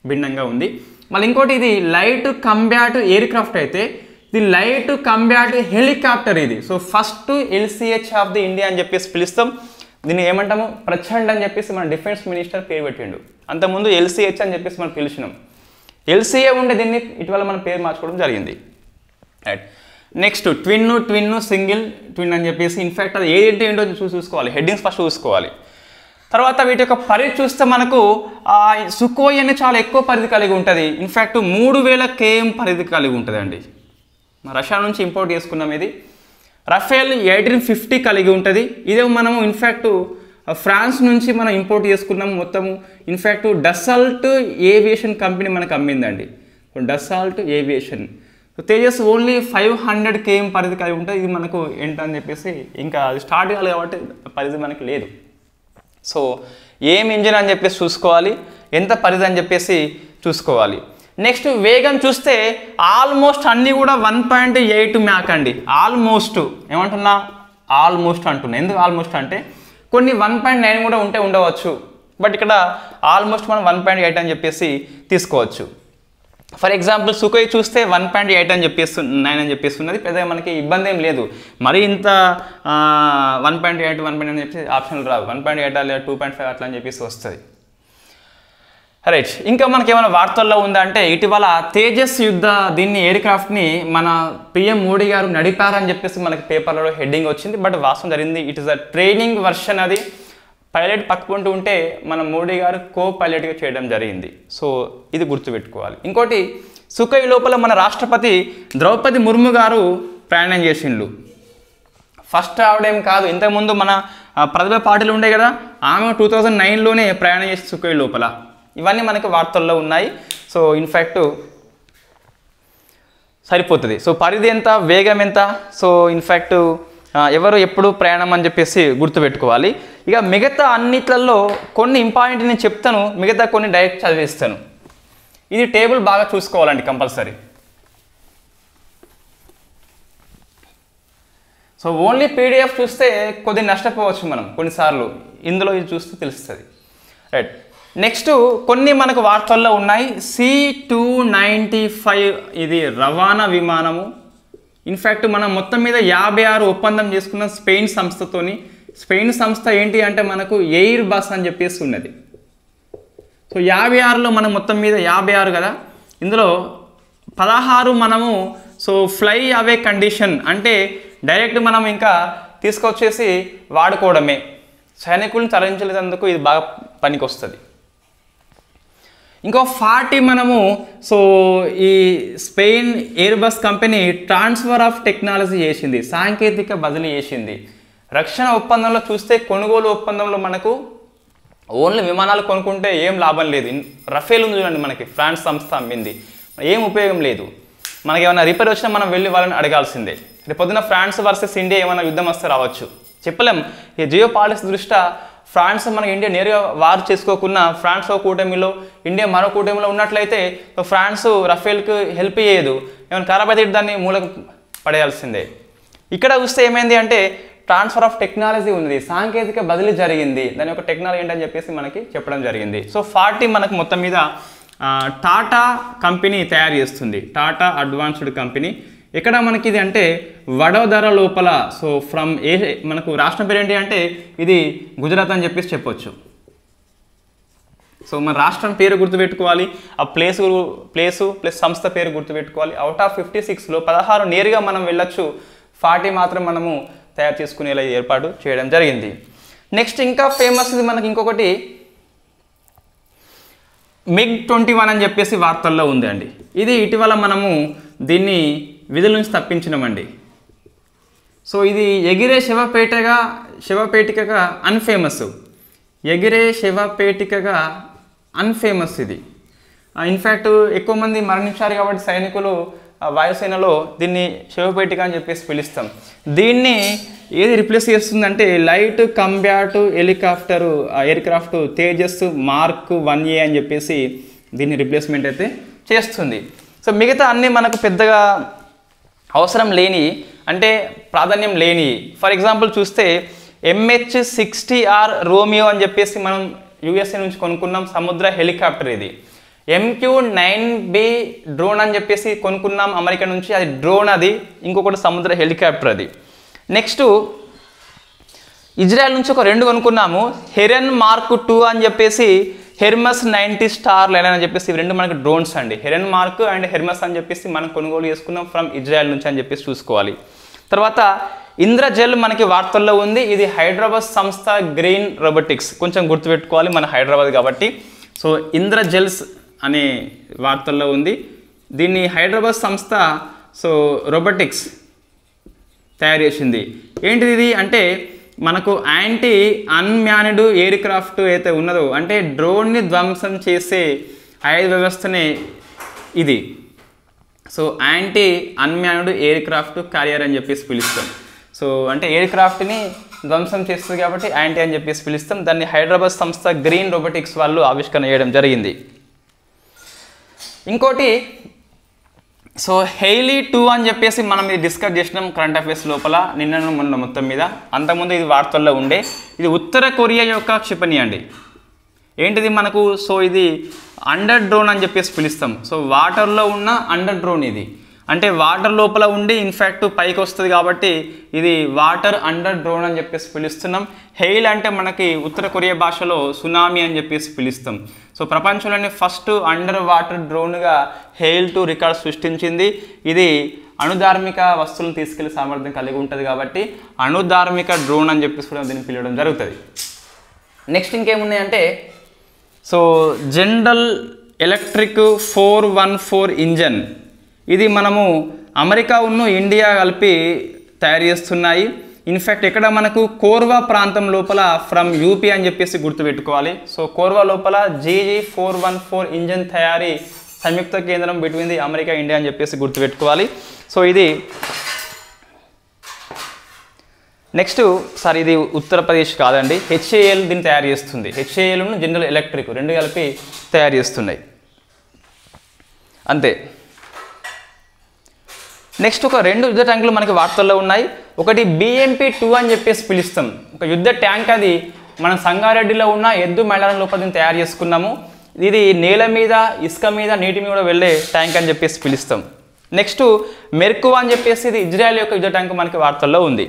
భిన్నంగా ఉంది. మళ్ళీ ఇంకోటి, ఇది లైట్ కంబ్యాట్ ఎయిర్ క్రాఫ్ట్ అయితే ఇది లైట్ కంబ్యాట్ హెలికాప్టర్ ఇది. So first LCH of the India అని చెప్పేసి పిలుస్తాం. దీన్ని ఏమంటాము, ప్రచండ్ అని చెప్పేసి మన డిఫెన్స్ మినిస్టర్ పేరు పెట్టిండు. అంతకుముందు LCH అని చెప్పేసి మనం పిలిచినాం. LCA ఉండే దీన్ని ఇటీవల మన పేరు మార్చుకోవడం జరిగింది. Right. Next twin, single, twin అని చెప్పేసి ఇన్ఫ్యాక్ట్ అది ఏంటో చూసుకోవాలి, హెడ్డింగ్స్ ఫస్ట్ చూసుకోవాలి. తర్వాత వీటి యొక్క పరిధి చూస్తే మనకు సుకోయ్ అనేది చాలా ఎక్కువ పరిధి కలిగి ఉంటుంది. ఇన్ఫ్యాక్ట్ 3000 km పరిధి కలిగి ఉంటుంది అండి. రష్యా నుంచి ఇంపోర్ట్ చేసుకున్నాం. ఇది రఫేల్ 1850 కలిగి ఉంటుంది. ఇదే మనము ఇన్ఫ్యాక్ట్ ఫ్రాన్స్ నుంచి మనం ఇంపోర్ట్ చేసుకున్నాము మొత్తము. ఇన్ఫ్యాక్ట్ డసాల్ట్ ఏవియేషన్ కంపెనీ మనకు అమ్మిందండి, Dassault aviation. Tejas only 500 km పరిధి కలిగి ఉంటుంది. ఇది మనకు ఏంటని చెప్పేసి ఇంకా అది స్టార్ట్ కాదు కాబట్టి పరిధి మనకి లేదు. సో ఏం ఇంజిన్ అని చెప్పేసి చూసుకోవాలి, ఎంత పరిధి అని చెప్పేసి చూసుకోవాలి. నెక్స్ట్ వేగం చూస్తే ఆల్మోస్ట్ అన్నీ కూడా 1.8 మ్యాక్ అండి. ఆల్మోస్ట్ ఏమంటున్నా, ఆల్మోస్ట్ అంటున్నా. ఎందుకు ఆల్మోస్ట్ అంటే కొన్ని 1.9 కూడా ఉండవచ్చు, బట్ ఇక్కడ ఆల్మోస్ట్ మనం 1.8 అని చెప్పేసి తీసుకోవచ్చు. ఫర్ ఎగ్జాంపుల్ సుకోయ్ చూస్తే 1.8 అని చెప్పేసి 9 అని చెప్పేసి ఉన్నది. పెద్దగా మనకి ఇబ్బంది ఏం లేదు. మరి ఇంత 1.8 1.9 అని చెప్పేసి ఆప్షన్లు రావు. 1.8 లేదా 2.5 అట్లా అని చెప్పేసి వస్తుంది. రైట్. ఇంకా మనకి ఏమైనా వార్తల్లో ఉందంటే ఇటీవల తేజస్ యుద్ధ దీన్ని ఎయిర్ క్రాఫ్ట్ని మన PM మోడీ గారు నడిపారని చెప్పేసి మనకి పేపర్లలో హెడ్డింగ్ వచ్చింది. బట్ వాస్తవం జరిగింది, it is a training version. అది పైలట్ పక్కకుంటూ ఉంటే మన మోడీ గారు కో పైలట్గా చేయడం జరిగింది. సో ఇది గుర్తుపెట్టుకోవాలి. ఇంకోటి, సుకోయ్ లోపల మన రాష్ట్రపతి ద్రౌపది ముర్ము గారు ప్రయాణం చేసిండ్రు. ఫస్ట్ ఆవిడేం కాదు, ఇంతకుముందు మన ప్రతిభ పాటిల్ ఉండే కదా, ఆమె 2009లోనే ప్రయాణం చేసి సుకోయ్ లోపల. ఇవన్నీ మనకి వార్తల్లో ఉన్నాయి. సో ఇన్ఫ్యాక్ట్ సరిపోతుంది. సో పరిధి ఎంత, వేగం ఎంత, సో ఇన్ఫ్యాక్ట్ ఎవరు ఎప్పుడు ప్రయాణం అని చెప్పేసి గుర్తుపెట్టుకోవాలి. ఇక మిగతా అన్నిట్లలో కొన్ని ఇంపార్టెంట్ నేను చెప్తాను, మిగతా కొన్ని డైరెక్ట్ చదివిస్తాను. ఇది టేబుల్ బాగా చూసుకోవాలండి కంపల్సరీ. సో ఓన్లీ పీడిఎఫ్ చూస్తే కొద్దిగా నష్టపోవచ్చు మనం కొన్నిసార్లు, ఇందులో ఇది చూస్తే తెలుస్తుంది. రైట్, నెక్స్ట్ కొన్ని మనకు వార్తల్లో ఉన్నాయి. C-295 ఇది రవాణా విమానము. ఇన్ఫ్యాక్ట్ మనం మొత్తం మీద 56 ఒప్పందం చేసుకున్న స్పెయిన్ సంస్థతోని. స్పెయిన్ సంస్థ ఏంటి అంటే మనకు ఎయిర్ బస్ అని చెప్పేసి ఉన్నది. సో 56లో మనం మొత్తం మీద 56 కదా, ఇందులో 16 మనము సో ఫ్లై అవే కండిషన్ అంటే డైరెక్ట్ మనం ఇంకా తీసుకొచ్చేసి వాడుకోవడమే, సైనికులను తరలించేందుకు ఇది బాగా పనికి వస్తుంది. ఇంకో 40 మనము సో ఈ Spain air bus company transfer of technology చేసింది, సాంకేతిక బదిలీ చేసింది. రక్షణ ఒప్పందంలో చూస్తే కొనుగోలు ఒప్పందంలో మనకు ఓన్లీ విమానాలు కొనుక్కుంటే ఏం లాభం లేదు. రఫేల్ ఉంది చూడండి, మనకి ఫ్రాన్స్ సంస్థ అమ్మింది, ఏం ఉపయోగం లేదు. మనకి ఏమైనా రిపేర్ వచ్చినా మనం వెళ్ళి వాళ్ళని అడగాల్సిందే. రేపు పొద్దున ఫ్రాన్స్ వర్సెస్ ఇండియా ఏమైనా యుద్ధం వస్తే రావచ్చు, చెప్పలేం. ఈ జియో పాలిటిక్స్ దృష్ట్యా ఫ్రాన్స్ మనకి ఇండియా నేరుగా వార్ చేసుకోకుండా ఫ్రాన్స్ ఒక కూటమిలో ఇండియా మరో కూటమిలో ఉన్నట్లయితే ఫ్రాన్స్ రఫేల్కి హెల్ప్ చేయదు, ఏమైనా ఖరాబ్ అయితే దాన్ని మూలకు పడేయాల్సిందే. ఇక్కడ చూస్తే ఏమైంది అంటే ట్రాన్స్ఫర్ ఆఫ్ టెక్నాలజీ ఉంది, సాంకేతిక బదిలీ జరిగింది, దాని యొక్క టెక్నాలజీ ఏంటని చెప్పేసి మనకి చెప్పడం జరిగింది. సో 40 మనకు మొత్తం మీద టాటా కంపెనీ తయారు చేస్తుంది, టాటా అడ్వాన్స్డ్ కంపెనీ. ఎక్కడ మనకి ఇది అంటే వడోదర లోపల. సో ఫ్రమ్ మనకు రాష్ట్రం పేరు ఏంటి అంటే ఇది గుజరాత్ అని చెప్పేసి చెప్పొచ్చు. సో మన రాష్ట్రం పేరు గుర్తుపెట్టుకోవాలి, ఆ ప్లేసు ప్లస్ సంస్థ పేరు గుర్తుపెట్టుకోవాలి. అవుట్ ఆఫ్ 56లో 16 నేరుగా మనం వెళ్ళొచ్చు, 40 మాత్రం మనము తయారు చేసుకునేలా ఏర్పాటు చేయడం జరిగింది. నెక్స్ట్ ఇంకా ఫేమస్ ఇది మనకి ఇంకొకటి MiG-21 అని చెప్పేసి వార్తల్లో ఉంది అండి. ఇది ఇటీవల మనము దీన్ని విధుల నుంచి తప్పించినామండి. సో ఇది ఎగిరే శవపేటికగా అన్ఫేమస్, ఎగిరే శవపేటికగా అన్ఫేమస్ ఇది. ఇన్ఫ్యాక్ట్ ఎక్కువ మంది మరణించారు కాబట్టి సైనికులు వాయుసేనలో దీన్ని శవపేటిక అని చెప్పేసి పిలుస్తాం. దీన్ని ఏది రిప్లేస్ చేస్తుందంటే light combat helicopter aircraft Tejas mark 1A అని చెప్పేసి దీన్ని రిప్లేస్మెంట్ అయితే చేస్తుంది. సో మిగతా అన్నీ మనకు పెద్దగా అవసరం లేని అంటే ప్రాధాన్యం లేని. ఫర్ ఎగ్జాంపుల్ చూస్తే MH-60R రోమియో అని చెప్పేసి మనం USA నుంచి కొనుక్కున్నాం, సముద్ర హెలికాప్టర్ ఇది. MQ-9B డ్రోన్ అని చెప్పేసి కొనుక్కున్నాం అమెరికా నుంచి, అది డ్రోన్, అది ఇంకొకటి సముద్ర హెలికాప్టర్ అది. నెక్స్ట్ ఇజ్రాయెల్ నుంచి ఒక 2 కొనుక్కున్నాము, హెరన్ మార్క్ 2 అని చెప్పేసి హెర్మస్ 90 స్టార్ లైన్ అని చెప్పేసి ఇవి 2 మనకి డ్రోన్స్ అండి. హెరన్ మార్క్ అండ్ హెర్మస్ అని చెప్పేసి మనం కొనుగోలు చేసుకున్నాం ఫ్రమ్ ఇజ్రాయెల్ నుంచి అని చెప్పేసి చూసుకోవాలి. తర్వాత ఇంద్రజల్ మనకి వార్తల్లో ఉంది, ఇది హైదరాబాద్ సంస్థ గ్రీన్ రోబోటిక్స్, కొంచెం గుర్తుపెట్టుకోవాలి మన హైదరాబాద్ కాబట్టి. సో ఇంద్రజల్స్ అనే వార్తల్లో ఉంది, దీన్ని హైదరాబాద్ సంస్థ సో రోబోటిక్స్ తయారు చేసింది. ఏంటిది ఇది అంటే మనకు యాంటీ అన్మ్యాన్డ్ ఎయిర్ క్రాఫ్ట్ అయితే ఉన్నదో అంటే డ్రోన్ని ధ్వంసం చేసే ఆయుధ వ్యవస్థనే ఇది. So anti unmanned air craft carrier అని చెప్పేసి పిలుస్తాం. సో అంటే ఎయిర్ క్రాఫ్ట్ని ధ్వంసం చేస్తుంది కాబట్టి యాంటీ అని చెప్పేసి పిలుస్తాం. దాన్ని హైదరాబాద్ సంస్థ గ్రీన్ రోబోటిక్స్ వాళ్ళు ఆవిష్కరణ చేయడం జరిగింది. ఇంకోటి సో హెయిలీ 2 అని చెప్పేసి మనం ఇది డిస్కస్ చేసినాం కరెంట్ అఫైర్స్ లోపల నిన్న మొన్న మొత్తం మీద. అంతకుముందు ఇది వార్తల్లో ఉండే, ఇది ఉత్తర కొరియా యొక్క క్షిపణి అండి. ఏంటిది మనకు సో ఇది అండర్ డ్రోన్ అని చెప్పేసి పిలుస్తాం. సో వాటర్లో ఉన్న అండర్ డ్రోన్ ఇది, అంటే వాటర్ లోపల ఉండి ఇన్ఫ్యాక్ట్ పైకి వస్తుంది కాబట్టి ఇది వాటర్ అండర్ డ్రోన్ అని చెప్పేసి పిలుస్తున్నాం. హెయిల్ అంటే మనకి ఉత్తర కొరియా భాషలో సునామీ అని చెప్పేసి పిలుస్తాం. సో ప్రపంచంలోనే ఫస్ట్ అండర్ వాటర్ డ్రోన్గా హెయిల్ 2 రికార్డ్ సృష్టించింది. ఇది అణుధార్మిక వస్తువులను తీసుకెళ్లే సామర్థ్యం కలిగి ఉంటుంది కాబట్టి అణుధార్మిక డ్రోన్ అని చెప్పేసి కూడా దీన్ని పిలవడం జరుగుతుంది. నెక్స్ట్ ఇంకేమున్నాయంటే సో జనరల్ ఎలక్ట్రిక్ 414 ఇంజన్, ఇది మనము అమెరికా ఉన్ను ఇండియా కలిపి తయారు చేస్తున్నాయి. ఇన్ఫ్యాక్ట్ ఇక్కడ మనకు కోర్వా ప్రాంతం లోపల ఫ్రమ్ యూపీ అని చెప్పేసి గుర్తుపెట్టుకోవాలి. సో కోర్వా లోపల GG414 ఇంజన్ తయారీ సంయుక్త కేంద్రం బిట్వీన్ ది అమెరికా ఇండియా అని చెప్పేసి గుర్తుపెట్టుకోవాలి. సో ఇది నెక్స్ట్ సార్ ఇది ఉత్తరప్రదేశ్ కాదండి, హెచ్ఏఎల్ దీన్ని తయారు చేస్తుంది. హెచ్ఏఎల్ను జనరల్ ఎలక్ట్రిక్ రెండు కలిపి తయారు చేస్తున్నాయి అంతే. నెక్స్ట్ ఒక 2 యుద్ధ ట్యాంకులు మనకి వార్తల్లో ఉన్నాయి. ఒకటి BMP-2 అని చెప్పేసి పిలుస్తాం, ఒక యుద్ధ ట్యాంక్. అది మనం సంగారెడ్డిలో ఉన్న ఎద్దు మైదానం లోపల దీన్ని తయారు చేసుకున్నాము. ఇది నేల మీద, ఇసుక మీద, నీటి మీద వెళ్ళే ట్యాంక్ అని చెప్పేసి పిలుస్తాం. నెక్స్ట్ మెర్కువా అని చెప్పేసి ఇది ఇజ్రాయెల్ యొక్క యుద్ధ ట్యాంక్ మనకి వార్తల్లో ఉంది.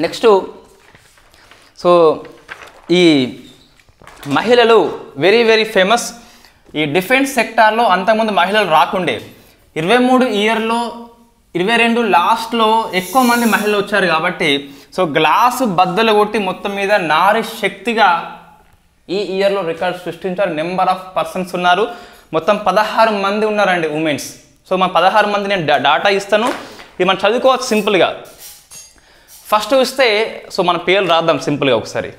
నెక్స్ట్ సో ఈ మహిళలు వెరీ వెరీ ఫేమస్. ఈ డిఫెన్స్ సెక్టార్లో అంతకుముందు మహిళలు రాకుండే. 23 ఇయర్లో 22 లాస్ట్లో ఎక్కువ మంది మహిళలు వచ్చారు కాబట్టి సో గ్లాసు బద్దలు కొట్టి మొత్తం మీద నారీ శక్తిగా ఈ ఇయర్లో రికార్డ్ సృష్టించారు. నెంబర్ ఆఫ్ పర్సన్స్ ఉన్నారు, మొత్తం 16 మంది ఉన్నారండి ఉమెన్స్. సో మన 16 మంది నేను డాటా ఇస్తాను, ఇది మనం చదువుకోవచ్చు సింపుల్గా. ఫస్ట్ ఇస్తే సో మన పేర్లు రాద్దాం సింపుల్గా ఒకసారి.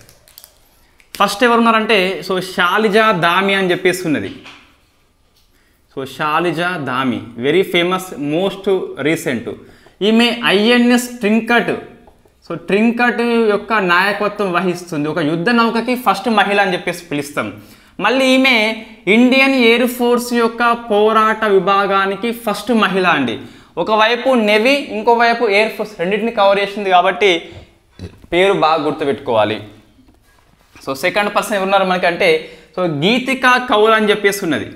ఫస్ట్ ఎవరు ఉన్నారంటే సో షాలిజా దామి అని చెప్పేసి ఉన్నది. So షాలిజా Dhami very famous, most recent. ఈమె INS ట్రింకట్, సో ట్రింకట్ యొక్క నాయకత్వం వహిస్తుంది. ఒక యుద్ధ నౌకకి ఫస్ట్ మహిళ అని చెప్పేసి పిలుస్తాం. మళ్ళీ ఈమె ఇండియన్ ఎయిర్ ఫోర్స్ యొక్క పోరాట విభాగానికి ఫస్ట్ మహిళ అండి. ఒకవైపు నెవీ, ఇంకోవైపు ఎయిర్ ఫోర్స్ రెండింటిని కవర్ చేసింది కాబట్టి పేరు బాగా గుర్తుపెట్టుకోవాలి. సో సెకండ్ పర్సన్ ఎవరున్నారు మనకంటే సో గీతికా కౌల్ అని చెప్పేసి ఉన్నది.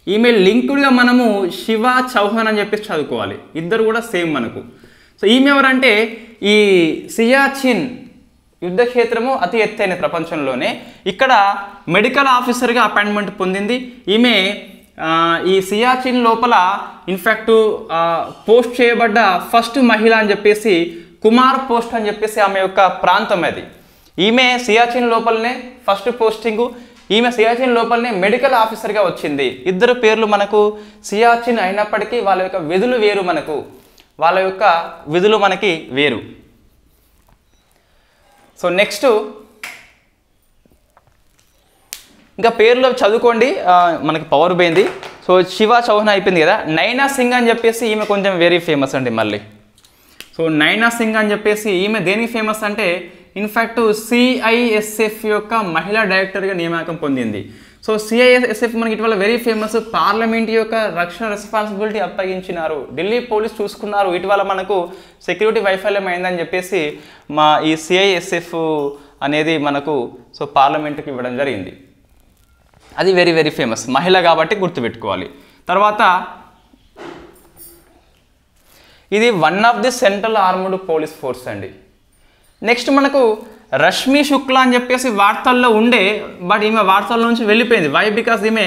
ఈమె లింక్డ్గా మనము శివ చౌహాన్ అని చెప్పేసి చదువుకోవాలి, ఇద్దరు కూడా సేమ్ మనకు. సో ఈమె ఎవరంటే ఈ సియాచిన్ యుద్ధ క్షేత్రము అతి ఎత్తైన ప్రపంచంలోనే, ఇక్కడ మెడికల్ ఆఫీసర్గా అపాయింట్మెంట్ పొందింది. ఈమె ఈ సియాచిన్ లోపల ఇన్ఫ్యాక్ట్ పోస్ట్ చేయబడ్డ ఫస్ట్ మహిళ అని చెప్పేసి కుమార్ పోస్ట్ అని చెప్పేసి ఆమె యొక్క ప్రాంతం అది. ఈమె సియాచిన్ లోపలనే ఫస్ట్ పోస్టింగు, ఈమె సియాచిన్ లోపలనే మెడికల్ ఆఫీసర్గా వచ్చింది. ఇద్దరు పేర్లు మనకు సియాచిన్ అయినప్పటికీ వాళ్ళ యొక్క విధులు వేరు, మనకి వేరు. సో నెక్స్ట్ ఇంకా పేర్లు చదువుకోండి, మనకి పవర్ పోయింది. సో శివ చౌహాన్ అయిపోయింది కదా. నైనా సింగ్ అని చెప్పేసి ఈమె కొంచెం వెరీ ఫేమస్ అండి మళ్ళీ. సో నైనా సింగ్ అని చెప్పేసి ఈమె దేనికి ఫేమస్ అంటే ఇన్ఫ్యాక్ట్ CISF యొక్క మహిళా డైరెక్టర్గా నియామకం పొందింది. సో CISF మనకి ఇటీవల వెరీ ఫేమస్, పార్లమెంట్ యొక్క రక్షణ రెస్పాన్సిబిలిటీ అప్పగించినారు, ఢిల్లీ పోలీస్ చూసుకున్నారు. ఇటీవల మనకు సెక్యూరిటీ వైఫల్యం అయిందని చెప్పేసి మా ఈ CISF అనేది మనకు సో పార్లమెంట్కి ఇవ్వడం జరిగింది. అది వెరీ వెరీ ఫేమస్ మహిళ కాబట్టి గుర్తుపెట్టుకోవాలి. తర్వాత ఇది one of the central armed police force అండి. నెక్స్ట్ మనకు రష్మి శుక్లా అని చెప్పేసి వార్తల్లో ఉండే, బట్ ఈమె వార్తల్లో నుంచి వెళ్ళిపోయింది. వై? బికాస్ ఈమె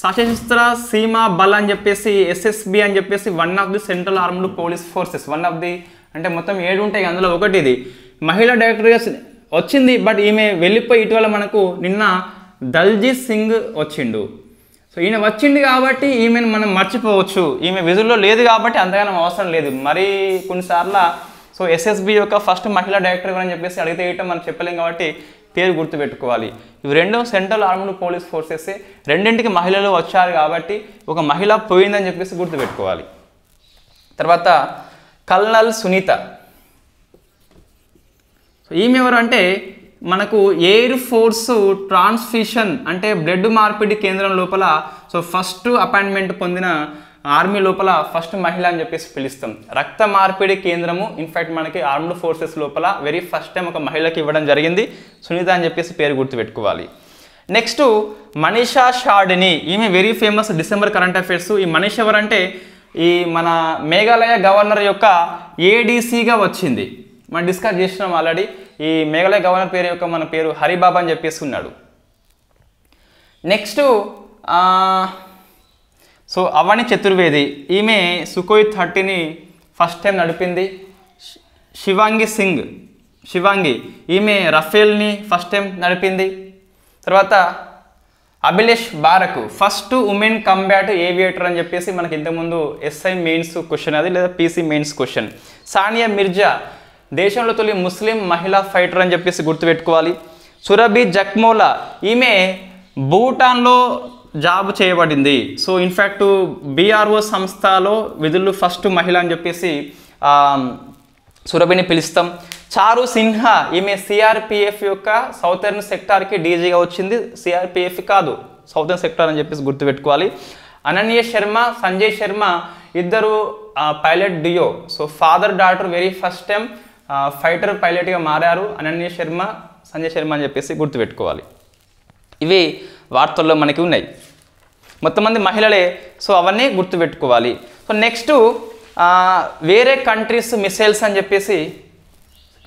సశస్త్ర సీమా బల్ అని చెప్పేసి SSB అని చెప్పేసి one of the central armed police forces, one of the అంటే మొత్తం 7 ఉంటాయి, అందులో ఒకటి ఇది. మహిళా డైరెక్టర్గా వచ్చింది, బట్ ఈమె వెళ్ళిపోయి ఇటీవల మనకు నిన్న దల్జీత్ సింగ్ వచ్చిండు. సో ఈయన వచ్చింది కాబట్టి ఈమెను మనం మర్చిపోవచ్చు, ఈమె విధుల్లో లేదు కాబట్టి అంతగానో అవసరం లేదు. మరి కొన్నిసార్లు సో SSB యొక్క ఫస్ట్ మహిళా డైరెక్టర్ అని చెప్పేసి అడిగితే ఇయటం మనం చెప్పలేం కాబట్టి పేరు గుర్తుపెట్టుకోవాలి. ఇవి రెండు సెంట్రల్ ఆర్మ్డ్ పోలీస్ ఫోర్సెస్, రెండింటికి మహిళలు వచ్చారు కాబట్టి ఒక మహిళ పోయిందని చెప్పేసి గుర్తుపెట్టుకోవాలి. తర్వాత కల్నల్ సునీత. సో ఈమె ఎవరు అంటే మనకు ఎయిర్ ఫోర్స్ ట్రాన్స్ఫ్యూషన్ అంటే బ్లడ్ మార్పిడి కేంద్రం లోపల సో ఫస్ట్ అపాయింట్మెంట్ పొందిన ఆర్మీ లోపల ఫస్ట్ మహిళ అని చెప్పేసి పిలుస్తాం. రక్త మార్పిడి కేంద్రము ఇన్ఫ్యాక్ట్ మనకి ఆర్మ్డ్ ఫోర్సెస్ లోపల వెరీ ఫస్ట్ టైం ఒక మహిళకి ఇవ్వడం జరిగింది, సునీత అని చెప్పేసి పేరు గుర్తుపెట్టుకోవాలి. నెక్స్ట్ మనీషా షాడిని, ఈమె very famous December current affairs. ఈ మనీష్ ఎవరంటే ఈ మన మేఘాలయ గవర్నర్ యొక్క ADCగా వచ్చింది, మనం డిస్కస్ చేసినాం ఆల్రెడీ. ఈ మేఘాలయ గవర్నర్ పేరు యొక్క మన పేరు హరిబాబా అని చెప్పేసి ఉన్నాడు. నెక్స్ట్ సో అవని చతుర్వేది, ఈమె సుఖోయ్ 30ని ఫస్ట్ టైం నడిపింది. శివాంగి ఈమె రఫేల్ని ఫస్ట్ టైం నడిపింది. తర్వాత Abhilash Barak first women combat aviator అని చెప్పేసి మనకి ఇంతకుముందు SI మెయిన్స్ క్వశ్చన్ అది, లేదా PC mains question. Sania Mirza దేశంలో తొలి ముస్లిం మహిళా ఫైటర్ అని చెప్పేసి గుర్తుపెట్టుకోవాలి. సురభి జక్మోలా ఈమె భూటాన్లో జాబ్ చేయబడింది. సో ఇన్ఫ్యాక్ట్ బీఆర్ఓ సంస్థలో విధులు ఫస్ట్ మహిళ అని చెప్పేసి సురభిని పిలుస్తాం. చారు సిన్హా ఈమె సిఆర్పిఎఫ్ యొక్క సౌతర్న్ సెక్టార్కి డీజీగా వచ్చింది. సిఆర్పిఎఫ్ కాదు, సౌతర్న్ సెక్టార్ అని చెప్పేసి గుర్తుపెట్టుకోవాలి. అనన్య శర్మ, సంజయ్ శర్మ ఇద్దరు pilot duo. So father daughter very first time fighter పైలట్గా మారారు. అనన్య శర్మ, సంజయ్ శర్మ అని చెప్పేసి గుర్తుపెట్టుకోవాలి. ఇవి వార్తల్లో మనకి ఉన్నాయి. మొత్తం మంది మహిళలే. సో అవన్నీ గుర్తుపెట్టుకోవాలి. సో నెక్స్ట్ వేరే కంట్రీస్ మిసైల్స్ అని చెప్పేసి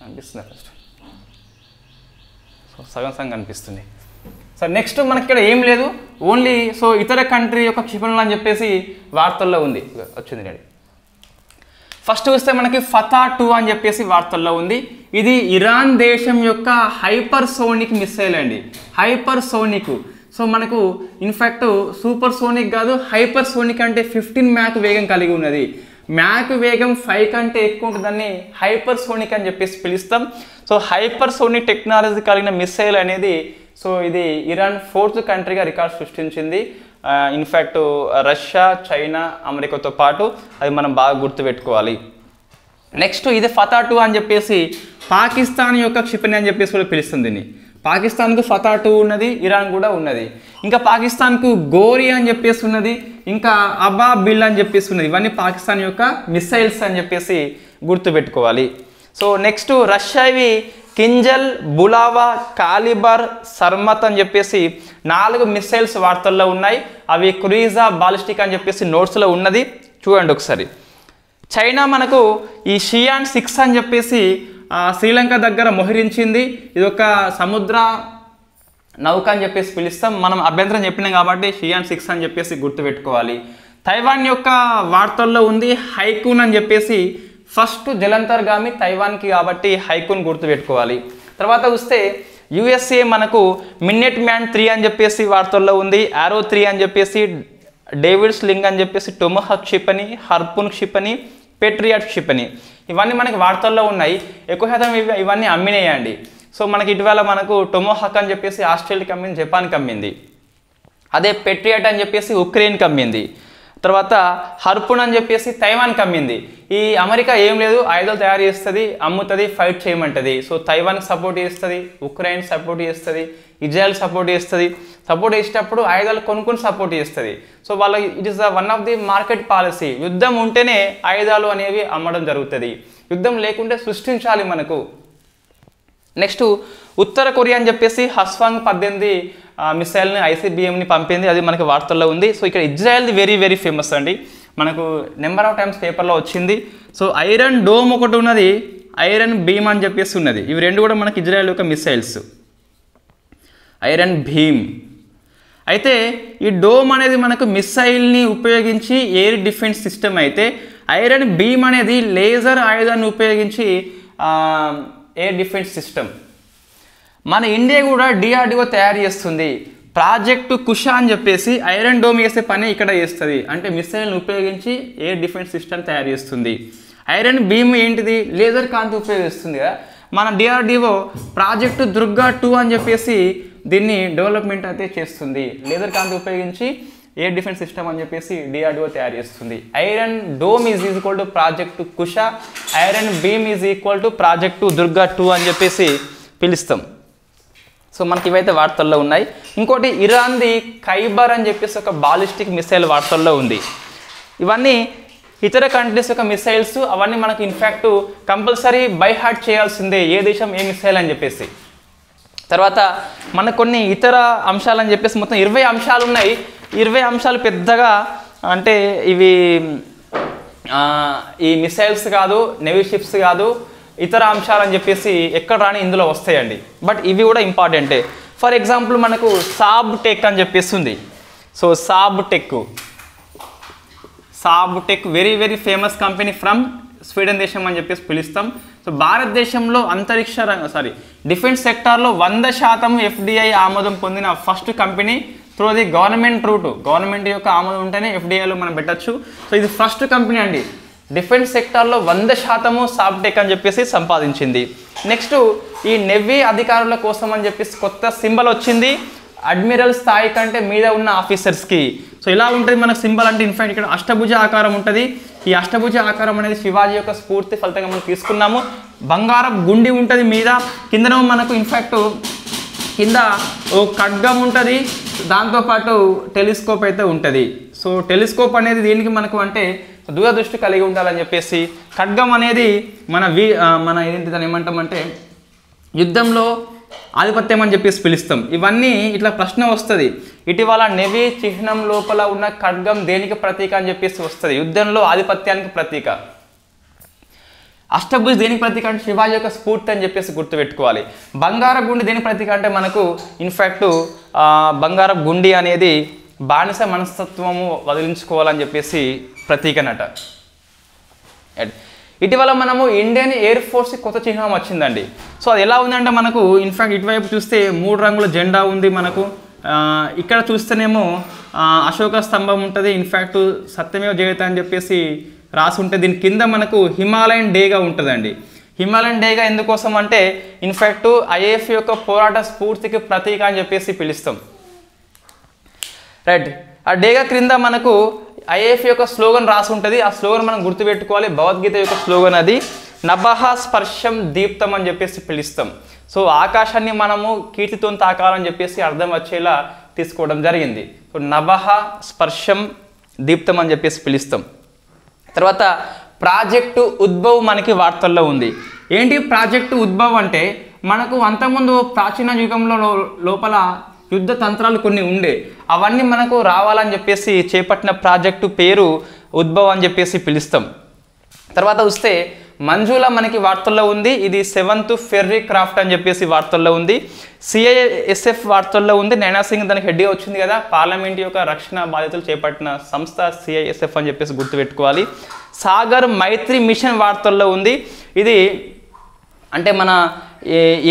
కనిపిస్తుంది. ఫస్ట్ సో సగం సగం కనిపిస్తుంది. సో నెక్స్ట్ మనకి ఇక్కడ ఏం లేదు, ఓన్లీ సో ఇతర కంట్రీ యొక్క క్షిపణులు అని చెప్పేసి వార్తల్లో ఉంది, వచ్చింది నేను. ఫస్ట్ చూస్తే మనకి ఫతా 2 అని చెప్పేసి వార్తల్లో ఉంది. ఇది ఇరాన్ దేశం యొక్క హైపర్సోనిక్ మిసైల్ అండి. హైపర్సోనిక్. సో మనకు ఇన్ఫ్యాక్ట్ సూపర్ సోనిక్ కాదు, హైపర్సోనిక్ అంటే 15 మ్యాక్ వేగం కలిగి ఉన్నది. మ్యాక్ వేగం 5 కంటే ఎక్కువ ఉంటుందని హైపర్సోనిక్ అని చెప్పేసి పిలుస్తాం. సో హైపర్సోనిక్ టెక్నాలజీ కలిగిన మిసైల్ అనేది సో ఇది ఇరాన్ 4th కంట్రీగా రికార్డ్ సృష్టించింది. ఇన్ఫ్యాక్ట్ రష్యా, చైనా, అమెరికాతో పాటు అది మనం బాగా గుర్తుపెట్టుకోవాలి. నెక్స్ట్ ఇది ఫతా 2 అని చెప్పేసి పాకిస్తాన్ యొక్క క్షిపణి అని చెప్పేసి కూడా పిలుస్తుంది దీన్ని. పాకిస్తాన్కు ఫతా 2 ఉన్నది, ఇరాన్ కూడా ఉన్నది. ఇంకా పాకిస్తాన్కు గోరి అని చెప్పేసి ఉన్నది, ఇంకా అబాబిల్ అని చెప్పేసి ఉన్నది. ఇవన్నీ పాకిస్తాన్ యొక్క మిసైల్స్ అని చెప్పేసి గుర్తుపెట్టుకోవాలి. సో నెక్స్ట్ రష్యావి కింజల్, బులావా, కాలిబర్, సర్మత్ అని చెప్పేసి 4 మిసైల్స్ వార్తల్లో ఉన్నాయి. అవి క్రూయిజా బాలిస్టిక్ అని చెప్పేసి నోట్స్లో ఉన్నది, చూడండి ఒకసారి. చైనా మనకు ఈ షియాన్ 6 అని చెప్పేసి శ్రీలంక దగ్గర మోహరించింది. ఇది ఒక సముద్ర నౌక అని చెప్పేసి పిలుస్తాం. మనం అభ్యంతరం చెప్పినాం కాబట్టి షియాన్ 6 అని చెప్పేసి గుర్తుపెట్టుకోవాలి. తైవాన్ యొక్క వార్తల్లో ఉంది హైకూన్ అని చెప్పేసి. ఫస్ట్ జలంతర్గామి తైవాన్కి కాబట్టి హైకూన్ గుర్తుపెట్టుకోవాలి. తర్వాత వస్తే యుఎస్ఏ మనకు మిన్నెట్ మ్యాన్ 3 అని చెప్పేసి వార్తల్లో ఉంది. ఆరో 3 అని చెప్పేసి, డేవిడ్ స్లింగ్ అని చెప్పేసి, టొమహాక్ క్షిపణి, హర్పున్ క్షిపణి, పెట్రియాట్ క్షిపణి ఇవన్నీ మనకి వార్తల్లో ఉన్నాయి. ఎక్కువ శాతం ఇవన్నీ అమ్మినాయండి. సో మనకి ఇటీవల మనకు టొమహాక్ అని చెప్పేసి ఆస్ట్రేలియాకి అమ్మింది, జపాన్కి అమ్మింది. అదే పెట్రియాట్ అని చెప్పేసి ఉక్రెయిన్కి అమ్మింది. తర్వాత హర్పున్ అని చెప్పేసి తైవాన్కి అమ్మింది. ఈ అమెరికా ఏం లేదు, ఆయుధాలు తయారు చేస్తుంది, అమ్ముతుంది, ఫైట్ చేయమంటుంది. సో తైవాన్కి సపోర్ట్ చేస్తుంది, ఉక్రెయిన్ సపోర్ట్ చేస్తుంది, ఇజ్రాయెల్ సపోర్ట్ చేస్తుంది. సపోర్ట్ చేసేటప్పుడు ఆయుధాలు కొనుక్కొని సపోర్ట్ చేస్తుంది. సో వాళ్ళ it is the one of the market policy. యుద్ధం ఉంటేనే ఆయుధాలు అనేవి అమ్మడం జరుగుతుంది, యుద్ధం లేకుంటే సృష్టించాలి మనకు. నెక్స్ట్ ఉత్తర కొరియా అని చెప్పేసి హస్వాంగ్ 18 మిసైల్ని ఐసీబీఎంని పంపింది, అది మనకి వార్తల్లో ఉంది. సో ఇక్కడ ఇజ్రాయెల్ది వెరీ వెరీ ఫేమస్ అండి, మనకు నెంబర్ ఆఫ్ టైమ్స్ పేపర్లో వచ్చింది. సో ఐరన్ డోమ్ ఒకటి ఉన్నది, ఐరన్ భీమ్ అని చెప్పేసి ఉన్నది. ఇవి రెండు కూడా మనకి ఇజ్రాయెల్ యొక్క మిసైల్స్, ఐరన్ భీమ్. అయితే ఈ డోమ్ అనేది మనకు మిసైల్ని ఉపయోగించి ఎయిర్ డిఫెన్స్ సిస్టమ్ అయితే, ఐరన్ భీమ్ అనేది లేజర్ ఆయుధాన్ని ఉపయోగించి ఎయిర్ డిఫెన్స్ సిస్టమ్. మన ఇండియా కూడా డిఆర్డిఓ తయారు చేస్తుంది ప్రాజెక్టు కుష అని చెప్పేసి. ఐరన్ డోమ్ చేసే పని ఇక్కడ చేస్తుంది, అంటే మిసైల్ని ఉపయోగించి ఎయిర్ డిఫెన్స్ సిస్టమ్ తయారు చేస్తుంది. ఐరన్ భీమ్ ఏంటిది, లేజర్ కాంతి ఉపయోగిస్తుంది కదా. మన డిఆర్డిఓ ప్రాజెక్టు దుర్గా 2 అని చెప్పేసి దీన్ని డెవలప్మెంట్ అయితే చేస్తుంది. లేజర్ కాంతి ఉపయోగించి ఎయిర్ డిఫెన్స్ సిస్టమ్ అని చెప్పేసి డిఆర్డిఓ తయారు చేస్తుంది. Iron dome is equal to project Kusha, iron beam is equal to project Durga 2 అని చెప్పేసి పిలుస్తాం. సో మనకి ఇవైతే వార్తల్లో ఉన్నాయి. ఇంకోటి ఇరాన్ది ఖైబర్ అని చెప్పేసి ఒక బాలిస్టిక్ మిసైల్ వార్తల్లో ఉంది. ఇవన్నీ ఇతర కంట్రీస్ యొక్క మిసైల్స్, అవన్నీ మనకి ఇన్ఫ్యాక్ట్ కంపల్సరీ బై హార్ట్ చేయాల్సిందే, ఏ దేశం ఏ మిసైల్ అని చెప్పేసి. తర్వాత మనకు కొన్ని ఇతర అంశాలని చెప్పేసి మొత్తం 20 అంశాలు ఉన్నాయి. 20 అంశాలు పెద్దగా అంటే ఇవి ఈ మిసైల్స్ కాదు, నెవీ షిప్స్ కాదు, ఇతర అంశాలు అని చెప్పేసి ఎక్కడ రాని ఇందులో వస్తాయండి. బట్ ఇవి కూడా ఇంపార్టెంటే. ఫర్ ఎగ్జాంపుల్ మనకు సాబ్ టెక్ అని చెప్పేసి ఉంది. So Saab tech very very famous company from Sweden దేశం అని చెప్పేసి పిలుస్తాం. సో భారతదేశంలో అంతరిక్ష డిఫెన్స్ సెక్టార్లో 100% FDI ఆమోదం పొందిన first company through the government route. Government యొక్క ఆమోదం ఉంటేనే FDIలో మనం పెట్టచ్చు. సో ఇది ఫస్ట్ కంపెనీ అండి, డిఫెన్స్ సెక్టార్లో 100% సాబ్టెక్ అని చెప్పేసి సంపాదించింది. నెక్స్ట్ ఈ నెవీ అధికారుల కోసం అని చెప్పేసి కొత్త సింబల్ వచ్చింది, అడ్మిరల్ స్థాయి కంటే మీద ఉన్న ఆఫీసర్స్కి. సో ఇలా ఉంటుంది మనకు సింబల్ అంటే ఇన్ఫాక్ట్ ఇక్కడ అష్టభుజ ఆకారం ఉంటుంది. ఈ అష్టభుజ ఆకారం అనేది శివాజీ యొక్క స్ఫూర్తి ఫలితంగా మనం తీసుకున్నాము. బంగారం గుండి ఉంటుంది మీద, కిందన మనకు ఇన్ఫాక్ట్ కింద ఓ ఖడ్గం ఉంటుంది, దాంతోపాటు టెలిస్కోప్ అయితే ఉంటుంది. సో టెలిస్కోప్ అనేది దీనికి మనకు అంటే దూరదృష్టి కలిగి ఉండాలని చెప్పేసి, ఖడ్గం అనేది మన ఏంటి దాన్ని ఏమంటామంటే యుద్ధంలో ఆధిపత్యం అని చెప్పేసి పిలుస్తాం. ఇవన్నీ ఇట్లా ప్రశ్న వస్తుంది, ఇటీవల నెవీ చిహ్నం లోపల ఉన్న ఖడ్గం దేనికి ప్రతీక అని చెప్పేసి వస్తుంది. యుద్ధంలో ఆధిపత్యానికి ప్రతీక. అష్టభుజ్ దేనికి ప్రతీక అంటే శివాజీ యొక్క స్ఫూర్తి అని చెప్పేసి గుర్తుపెట్టుకోవాలి. బంగార గుండి దేనికి ప్రతీక అంటే మనకు ఇన్ఫ్యాక్ట్ బంగార గుండి అనేది బానిస మనస్తత్వము వదిలించుకోవాలని చెప్పేసి ప్రతీకనట. ఇటీవల మనము ఇండియన్ ఎయిర్ ఫోర్స్ కొత్త చిహ్నం వచ్చిందండి. సో అది ఎలా ఉందంటే మనకు ఇన్ఫ్యాక్ట్ ఇటువైపు చూస్తే 3 రంగుల జెండా ఉంది మనకు. ఇక్కడ చూస్తేనేమో అశోక స్తంభం ఉంటుంది, ఇన్ఫ్యాక్ట్ సత్యమేవ జయతే అని చెప్పేసి రాసి ఉంటుంది. దీని కింద మనకు హిమాలయన్ డేగా ఉంటుందండి. హిమాలయన్ డేగా ఎందుకోసం అంటే ఇన్ఫ్యాక్ట్ ఐఏఎఫ్ యొక్క పోరాట స్ఫూర్తికి ప్రతీక అని చెప్పేసి పిలుస్తాం. రైట్, ఆ డేగా క్రింద మనకు ఐఏఎఫ్ యొక్క స్లోగన్ రాసి ఉంటుంది. ఆ స్లోగన్ మనం గుర్తుపెట్టుకోవాలి. భగవద్గీత యొక్క స్లోగన్ అది నభః స్పర్శం దీప్తం అని చెప్పేసి పిలుస్తాం. సో ఆకాశాన్ని మనము కీర్తితో తాకాలని చెప్పేసి అర్థం వచ్చేలా తీసుకోవడం జరిగింది. సో నభః స్పర్శం దీప్తం అని చెప్పేసి పిలుస్తాం. తర్వాత ప్రాజెక్టు ఉద్భవ్ మనకి వార్తల్లో ఉంది. ఏంటి ప్రాజెక్టు ఉద్భవ్ అంటే మనకు అంతకుముందు ప్రాచీన యుగంలో లోపల యుద్ధ తంత్రాలు కొన్ని ఉండే, అవన్నీ మనకు రావాలని చెప్పేసి చేపట్టిన ప్రాజెక్టు పేరు ఉద్భవ్ అని చెప్పేసి పిలుస్తాం. తర్వాత వస్తే మంజుల మనకి వార్తల్లో ఉంది. ఇది 7th ఫెర్రీ క్రాఫ్ట్ అని చెప్పేసి వార్తల్లో ఉంది. CISF వార్తల్లో ఉంది. నైనా సింగ్ దానికి హెడ్గా వచ్చింది కదా. పార్లమెంట్ యొక్క రక్షణ బాధ్యతలు చేపట్టిన సంస్థ CISF అని చెప్పేసి గుర్తుపెట్టుకోవాలి. సాగర్ మైత్రి మిషన్ వార్తల్లో ఉంది. ఇది అంటే మన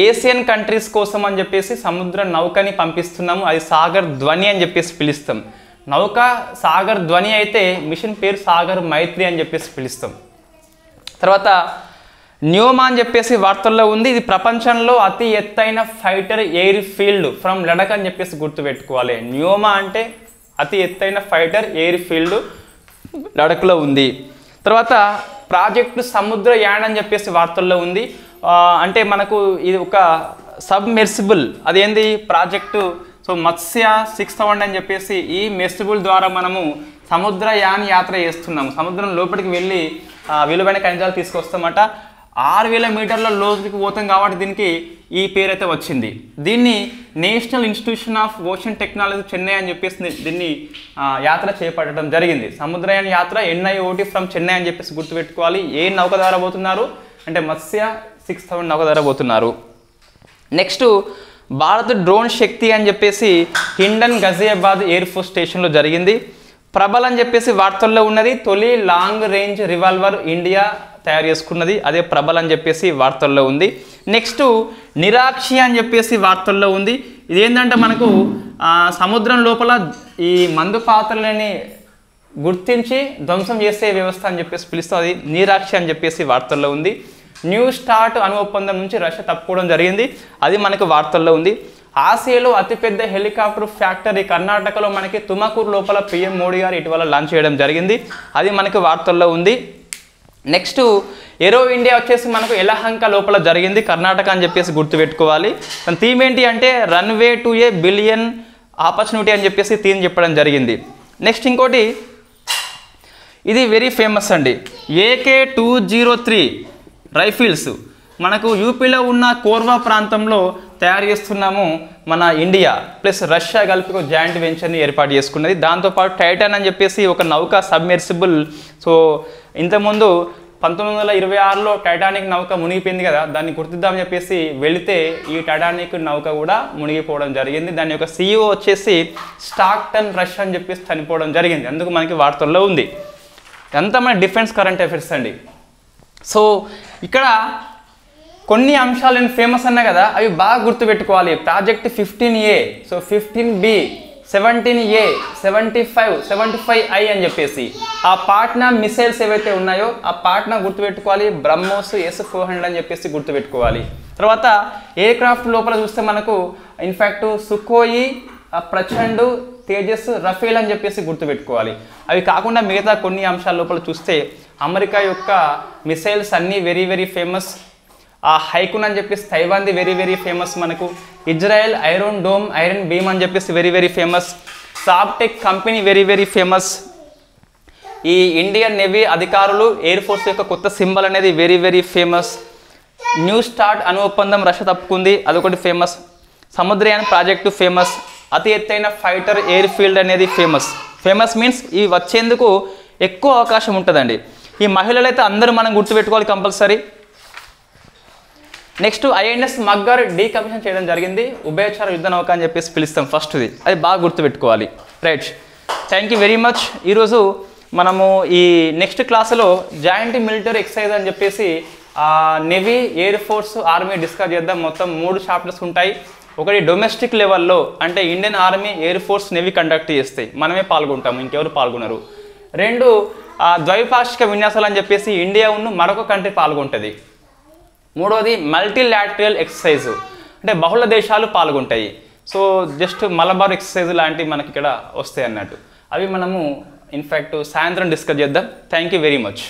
ఏషియన్ కంట్రీస్ కోసం అని చెప్పేసి సముద్ర నౌకని పంపిస్తున్నాము. అది సాగర్ ధ్వని అని చెప్పేసి పిలుస్తాం. నౌక సాగర్ ధ్వని అయితే మిషన్ పేరు సాగర్ మైత్రి అని చెప్పేసి పిలుస్తాం. తర్వాత న్యోమా అని చెప్పేసి వార్తల్లో ఉంది. ఇది ప్రపంచంలో అతి ఎత్తైన fighter air field from Ladakh అని చెప్పేసి గుర్తుపెట్టుకోవాలి. న్యోమా అంటే అతి ఎత్తైన ఫైటర్ ఎయిర్ ఫీల్డ్ లడఖ్లో ఉంది. తర్వాత ప్రాజెక్టు సముద్రయాన్ అని చెప్పేసి వార్తల్లో ఉంది. అంటే మనకు ఇది ఒక సబ్మెర్సిబుల్, అదేంది ప్రాజెక్టు. సో మత్స్య 6000 అని చెప్పేసి ఈ మెర్సిబుల్ ద్వారా మనము సముద్రయాన్ యాత్ర చేస్తున్నాము. సముద్రం లోపలికి వెళ్ళి విలువైన ఖనిజాలు తీసుకొస్తామట. 6000 మీటర్ల లోతుకి పోతాం కాబట్టి దీనికి ఈ పేరు అయితే వచ్చింది. దీన్ని national institution of ocean technology Chennai అని చెప్పేసి దీన్ని యాత్ర చేపట్టడం జరిగింది. సముద్రయాన్ యాత్ర NIOT ఫ్రమ్ చెన్నై అని చెప్పేసి గుర్తుపెట్టుకోవాలి. ఏ నౌక ద్వారా పోతున్నారు అంటే మత్స్య 6000 నౌక ద్వారా పోతున్నారు. నెక్స్ట్ భారత్ డ్రోన్ శక్తి అని చెప్పేసి హిండన్ గజియాబాద్ ఎయిర్ ఫోర్స్ స్టేషన్లో జరిగింది. ప్రబల్ అని చెప్పేసి వార్తల్లో ఉన్నది. తొలి లాంగ్ రేంజ్ రివాల్వర్ ఇండియా తయారు చేసుకున్నది, అదే ప్రబల్ అని చెప్పేసి వార్తల్లో ఉంది. నెక్స్ట్ నిరాక్షి అని చెప్పేసి వార్తల్లో ఉంది. ఇదేంటంటే మనకు సముద్రం లోపల ఈ మందు పాత్రలని గుర్తించి ధ్వంసం చేసే వ్యవస్థ అని చెప్పేసి పిలుస్తాం. అది నిరాక్షి అని చెప్పేసి వార్తల్లో ఉంది. న్యూ స్టార్ట్ అణు ఒప్పందం నుంచి రష్యా తప్పుకోవడం జరిగింది, అది మనకు వార్తల్లో ఉంది. ఆసియాలో అతిపెద్ద హెలికాప్టర్ ఫ్యాక్టరీ కర్ణాటకలో మనకి తుమకూరు లోపల PM మోడీ గారు ఇటీవల లాంచ్ చేయడం జరిగింది, అది మనకు వార్తల్లో ఉంది. నెక్స్ట్ ఏరో ఇండియా వచ్చేసి మనకు యలహంక లోపల జరిగింది, కర్ణాటక అని చెప్పేసి గుర్తుపెట్టుకోవాలి. దాని థీమ్ ఏంటి అంటే runway to A billion opportunity అని చెప్పేసి థీమ్ చెప్పడం జరిగింది. నెక్స్ట్ ఇంకోటి ఇది వెరీ ఫేమస్ అండి, AK-203 రైఫిల్స్ మనకు యూపీలో ఉన్న కోర్వా ప్రాంతంలో తయారు చేస్తున్నాము. మన ఇండియా ప్లస్ రష్యా కలిపి ఒక జాయింట్ వెంచర్ని ఏర్పాటు చేసుకున్నది. దాంతోపాటు టైటాన్ అని చెప్పేసి ఒక నౌక సబ్మెర్సిబుల్. సో ఇంతకుముందు 1926లో టైటానిక్ నౌక మునిగిపోయింది కదా, దాన్ని గుర్తిద్దామని చెప్పేసి వెళితే ఈ టైటానిక్ నౌక కూడా మునిగిపోవడం జరిగింది. దాని యొక్క CEO వచ్చేసి స్టాక్టన్ రష్ అని చెప్పేసి చనిపోవడం జరిగింది, అందుకు మనకి వార్తల్లో ఉంది. అంతా మన డిఫెన్స్ కరెంట్ అఫైర్స్ అండి. సో ఇక్కడ కొన్ని అంశాలు నేను ఫేమస్ అన్నా కదా, అవి బాగా గుర్తుపెట్టుకోవాలి. Project 15A, so 15B, 17A, 75, 75I అని చెప్పేసి ఆ పాట్నా మిసైల్స్ ఏవైతే ఉన్నాయో ఆ పాట్నా గుర్తుపెట్టుకోవాలి. బ్రహ్మోస్ S-400 అని చెప్పేసి గుర్తుపెట్టుకోవాలి. తర్వాత ఎయిర్ క్రాఫ్ట్ లోపల చూస్తే మనకు in fact Sukhoi Prachand, Tejas, Rafale అని చెప్పేసి గుర్తుపెట్టుకోవాలి. అవి కాకుండా మిగతా కొన్ని అంశాల లోపల చూస్తే అమెరికా యొక్క మిసైల్స్ అన్నీ వెరీ వెరీ ఫేమస్. హైకున్ అని చెప్పేసి తైవాన్ది వెరీ వెరీ ఫేమస్. మనకు Israel iron dome, iron beam అని చెప్పేసి వెరీ వెరీ ఫేమస్. సాబ్టెక్ కంపెనీ వెరీ వెరీ ఫేమస్. ఈ ఇండియన్ నేవీ అధికారులు ఎయిర్ ఫోర్స్ యొక్క కొత్త సింబల్ అనేది very very famous. New start అణు ఒప్పందం రష్యా తప్పుకుంది, అదొకటి ఫేమస్. Samudrayaan project famous. అతి ఎత్తైన ఫైటర్ ఎయిర్ ఫీల్డ్ అనేది ఫేమస్. ఫేమస్ మీన్స్ ఇవి వచ్చేందుకు ఎక్కువ అవకాశం ఉంటుందండి. ఈ మహిళలు అయితే అందరూ మనం గుర్తుపెట్టుకోవాలి compulsory. Next INS mugger decommission చేయడం జరిగింది. ఉభయచర యుద్ధ నౌక అని చెప్పేసి పిలుస్తాం ఫస్ట్ది, అది బాగా గుర్తుపెట్టుకోవాలి. Right, thank you very much. ఈరోజు మనము ఈ నెక్స్ట్ క్లాసులో జాయింట్ మిలిటరీ ఎక్సర్సైజ్ అని చెప్పేసి navy, air force, army discuss చేద్దాం. మొత్తం 3 చాప్టర్స్ ఉంటాయి. ఒకటి డొమెస్టిక్ లెవెల్లో అంటే Indian army, air force, navy conduct చేస్తాయి, మనమే పాల్గొంటాము, ఇంకెవరు పాల్గొనరు. 2 ద్వైపాక్షిక విన్యాసాలు అని చెప్పేసి ఇండియా ఉన్న మరొక కంట్రీ పాల్గొంటుంది. 3వది మల్టీలాటరల్ ఎక్సర్సైజ్ అంటే బహుళ దేశాలు పాల్గొంటాయి. సో జస్ట్ మలబార్ ఎక్సర్సైజ్ లాంటివి మనకి ఇక్కడ వస్తాయి అన్నట్టు. అవి మనము ఇన్ఫ్యాక్ట్ సాయంత్రం డిస్కస్ చేద్దాం. Thank you very much.